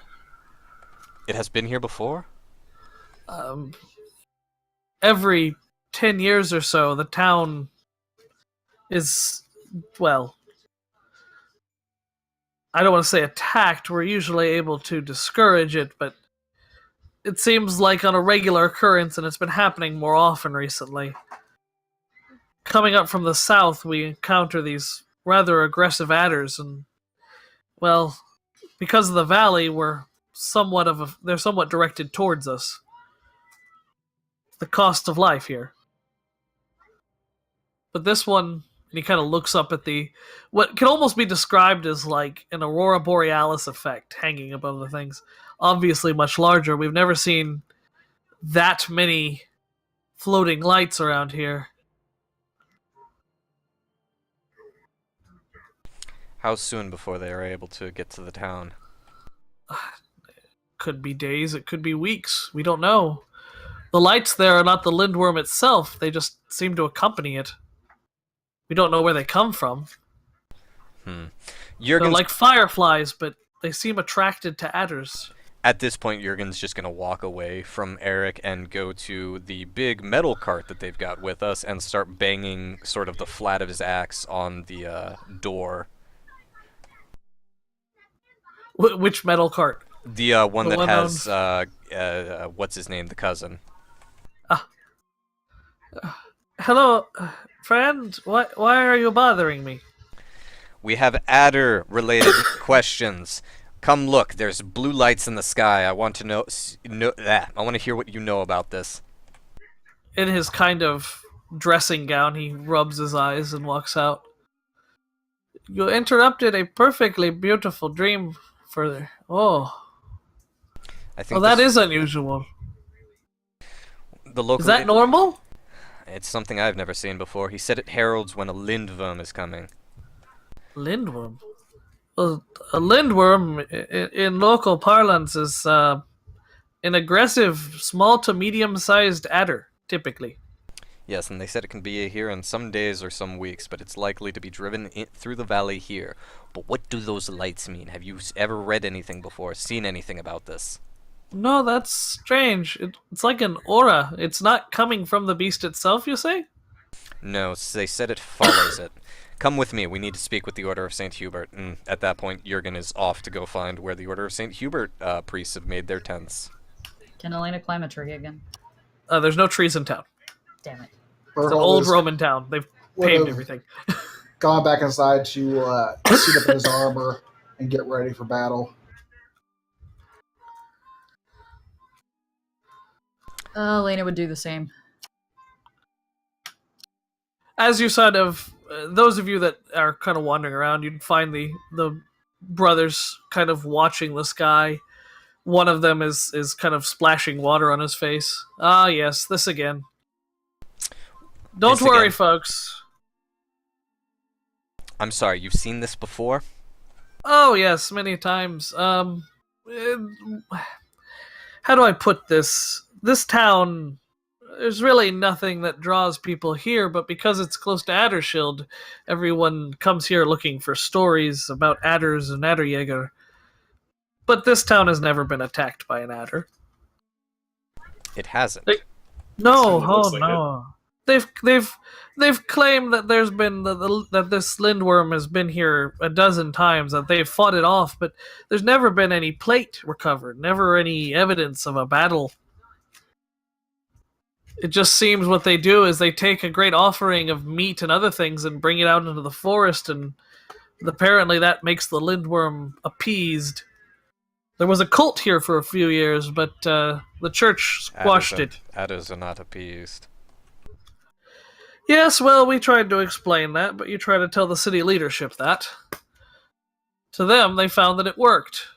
It has been here before?
Every 10 years or so, the town is, well, I don't want to say attacked. We're usually able to discourage it, but it seems like on a regular occurrence, and it's been happening more often recently. Coming up from the south, we encounter these rather aggressive adders, and, well, because of the valley, they're somewhat directed towards us. The cost of life here. But this one, and he kind of looks up at what can almost be described as like an aurora borealis effect hanging above the things. Obviously much larger. We've never seen that many floating lights around here.
How soon before they are able to get to the town?
Could be days, it could be weeks. We don't know. The lights there are not the Lindworm itself. They just seem to accompany it. We don't know where they come from. They're like fireflies, but they seem attracted to adders.
At this point, Jurgen's just going to walk away from Eric and go to the big metal cart that they've got with us and start banging sort of the flat of his axe on the door.
Which metal cart?
The one that has, what's his name, the cousin.
Hello, friend. Why are you bothering me?
We have adder-related questions. Come look, there's blue lights in the sky. I want to know that. I want to hear what you know about this.
In his kind of dressing gown, he rubs his eyes and walks out. You interrupted a perfectly beautiful dream further. Oh. That is unusual.
Is
that normal?
It's something I've never seen before. He said it heralds when a Lindworm is coming.
Lindworm? Well, a Lindworm, in local parlance, is an aggressive, small to medium-sized adder, typically.
Yes, and they said it can be here in some days or some weeks, but it's likely to be driven through the valley here. But what do those lights mean? Have you ever read anything before, seen anything about this?
No, that's strange. It's like an aura. It's not coming from the beast itself, you say?
No, they said it follows it. Come with me, we need to speak with the Order of St. Hubert. And at that point, Jurgen is off to go find where the Order of St. Hubert priests have made their tents.
Can Elena climb a tree again?
There's no trees in town.
Damn it.
It's an old Roman town. They've paved everything.
Gone back inside to suit up in his armor and get ready for battle.
Elena would do the same.
As you said, of those of you that are kind of wandering around, you'd find the brothers kind of watching the sky. One of them is kind of splashing water on his face. Ah, yes, this again. Don't
This
worry,
again.
folks.
I'm sorry, you've seen this before?
Oh, yes, many times. How do I put this? This town, there's really nothing that draws people here, but because it's close to Adershield, everyone comes here looking for stories about adders and Aderjaeger. But this town has never been attacked by an adder.
It hasn't.
No,
Certainly
oh
looks like
no. They've claimed that there's been that this lindworm has been here a dozen times, that they've fought it off, but there's never been any plate recovered, never any evidence of a battle. It just seems what they do is they take a great offering of meat and other things and bring it out into the forest, and apparently that makes the lindworm appeased. There was a cult here for a few years, but the church squashed it.
Adders are not appeased.
Yes, well, we tried to explain that, but you try to tell the city leadership that. To them, they found that it worked.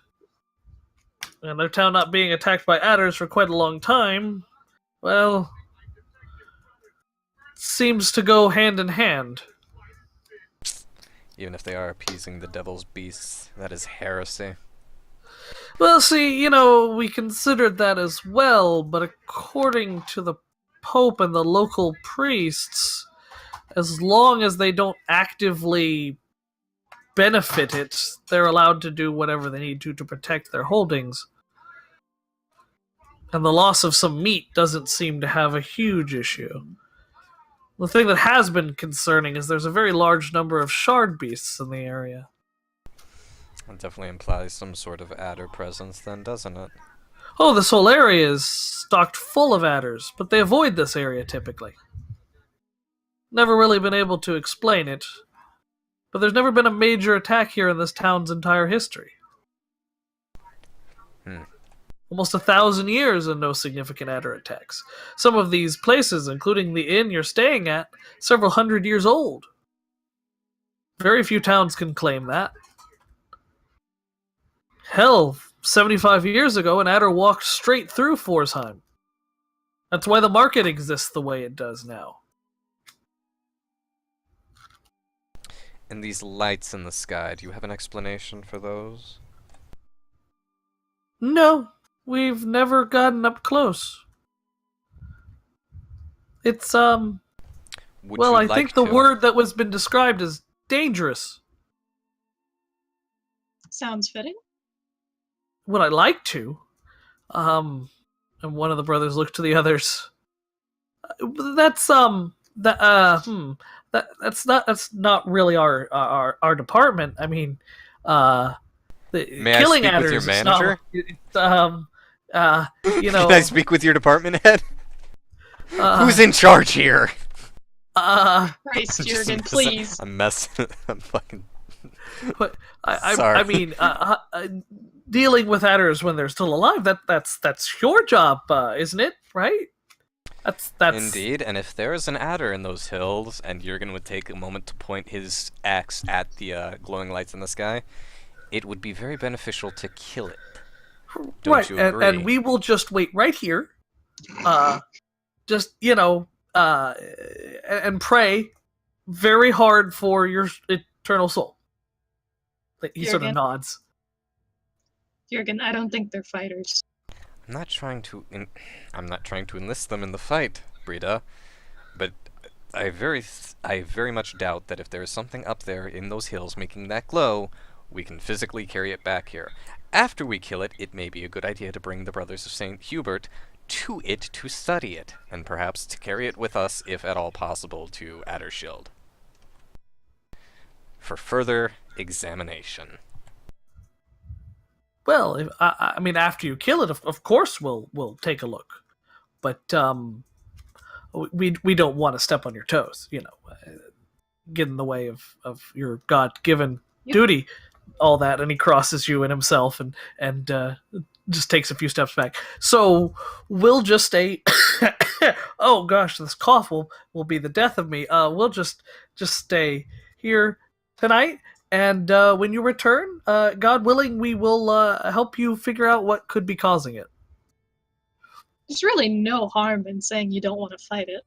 And their town not being attacked by adders for quite a long time, well, seems to go hand in hand.
Even if they are appeasing the devil's beasts, that is heresy.
Well, see, we considered that as well, but according to the Pope and the local priests, as long as they don't actively benefit it, they're allowed to do whatever they need to protect their holdings. And the loss of some meat doesn't seem to have a huge issue. The thing that has been concerning is there's a very large number of shard beasts in the area.
That definitely implies some sort of adder presence then, doesn't it?
Oh, this whole area is stocked full of adders, but they avoid this area typically. Never really been able to explain it, but there's never been a major attack here in this town's entire history. Almost 1,000 years and no significant adder attacks. Some of these places, including the inn you're staying at, several hundred years old. Very few towns can claim that. Hell, 75 years ago, an adder walked straight through Forsheim. That's why the market exists the way it does now.
And these lights in the sky, do you have an explanation for those?
No, we've never gotten up close. It's,
Would
well,
you
I
like
think the
to?
word that was been described as dangerous.
Sounds fitting.
Would I like to? And one of the brothers looked to the others. That's that's not really our department. I mean,
May I
killing
speak with
adders
your
is not-
manager?
you know,
Can I speak with your department head?
uh,
Who's in charge here?
Christ,
Just
Jurgen,
messing-
please.
I'm messing. I'm fucking.
but I
Sorry.
mean, dealing with adders when they're still alive, that's your job, isn't it? Right? That's
Indeed, and if there is an adder in those hills, and Jurgen would take a moment to point his axe at the glowing lights in the sky, it would be very beneficial to kill it. Don't
right,
you
and
agree?
we will just wait right here, just and pray very hard for your eternal soul. He sort of
Jurgen?
nods.
Jurgen, I don't think they're fighters.
I'm not trying to enlist them in the fight, Brita, but I very much doubt that if there is something up there in those hills making that glow, we can physically carry it back here. After we kill it, it may be a good idea to bring the Brothers of St. Hubert to it to study it, and perhaps to carry it with us, if at all possible, to Aderjaeger for further examination.
Well, I mean, after you kill it, of course we'll take a look, but we don't want to step on your toes, get in the way of your God-given duty, all that. And he crosses you and himself, and just takes a few steps back. So we'll just stay. Oh gosh, this cough will be the death of me. We'll just stay here tonight. And when you return, God willing, we will help you figure out what could be causing it.
There's really no harm in saying you don't want to fight it.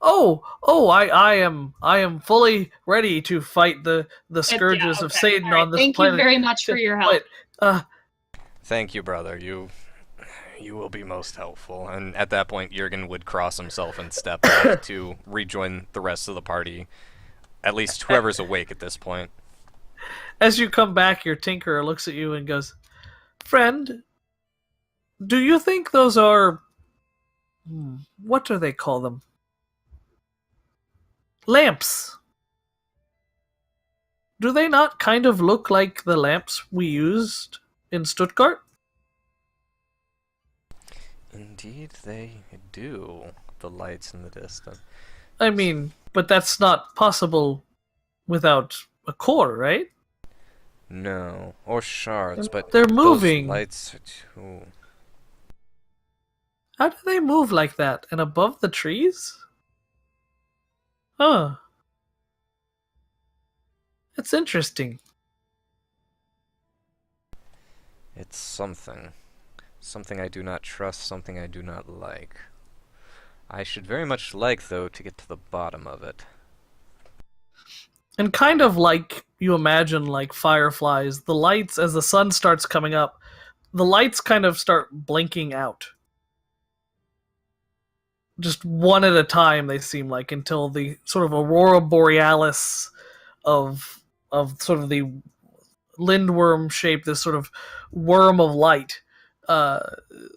I am fully ready to fight the scourges of Satan
All right.
on this
Thank
planet.
you very much for your help.
But,
Thank you, brother. You will be most helpful. And at that point, Jurgen would cross himself and step back to rejoin the rest of the party. At least whoever's awake at this point.
as you come back, your tinkerer looks at you and goes, "Friend, do you think those are... what do they call them? Lamps. Do they not kind of look like the lamps we used in Stuttgart?"
Indeed, they do. The lights in the distance.
I mean, but that's not possible without a core, right?
No, or shards, but
They're
those
moving.
lights are too...
How do they move like that and above the trees? Huh. It's interesting.
It's something. Something I do not trust, something I do not like. I should very much like, though, to get to the bottom of it.
And kind of like you imagine, like fireflies, the lights, as the sun starts coming up, the lights kind of start blinking out. Just one at a time, they seem like, until the sort of aurora borealis of sort of the lindworm shape, this sort of worm of light,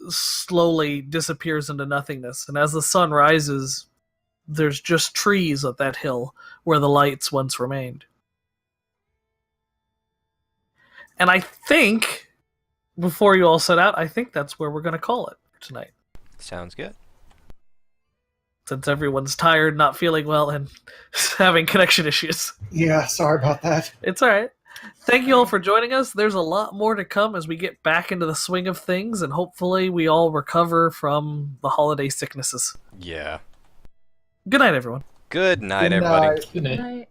slowly disappears into nothingness. And as the sun rises, there's just trees at that hill where the lights once remained. And I think, before you all set out, I think that's where we're going to call it for tonight.
Sounds good.
Since everyone's tired, not feeling well, and having connection issues.
Yeah, sorry about that.
It's alright. Thank you all for joining us. There's a lot more to come as we get back into the swing of things, and hopefully we all recover from the holiday sicknesses.
Yeah.
Good night, everyone.
Good night,
Good
everybody.
night.
Good night.
Right.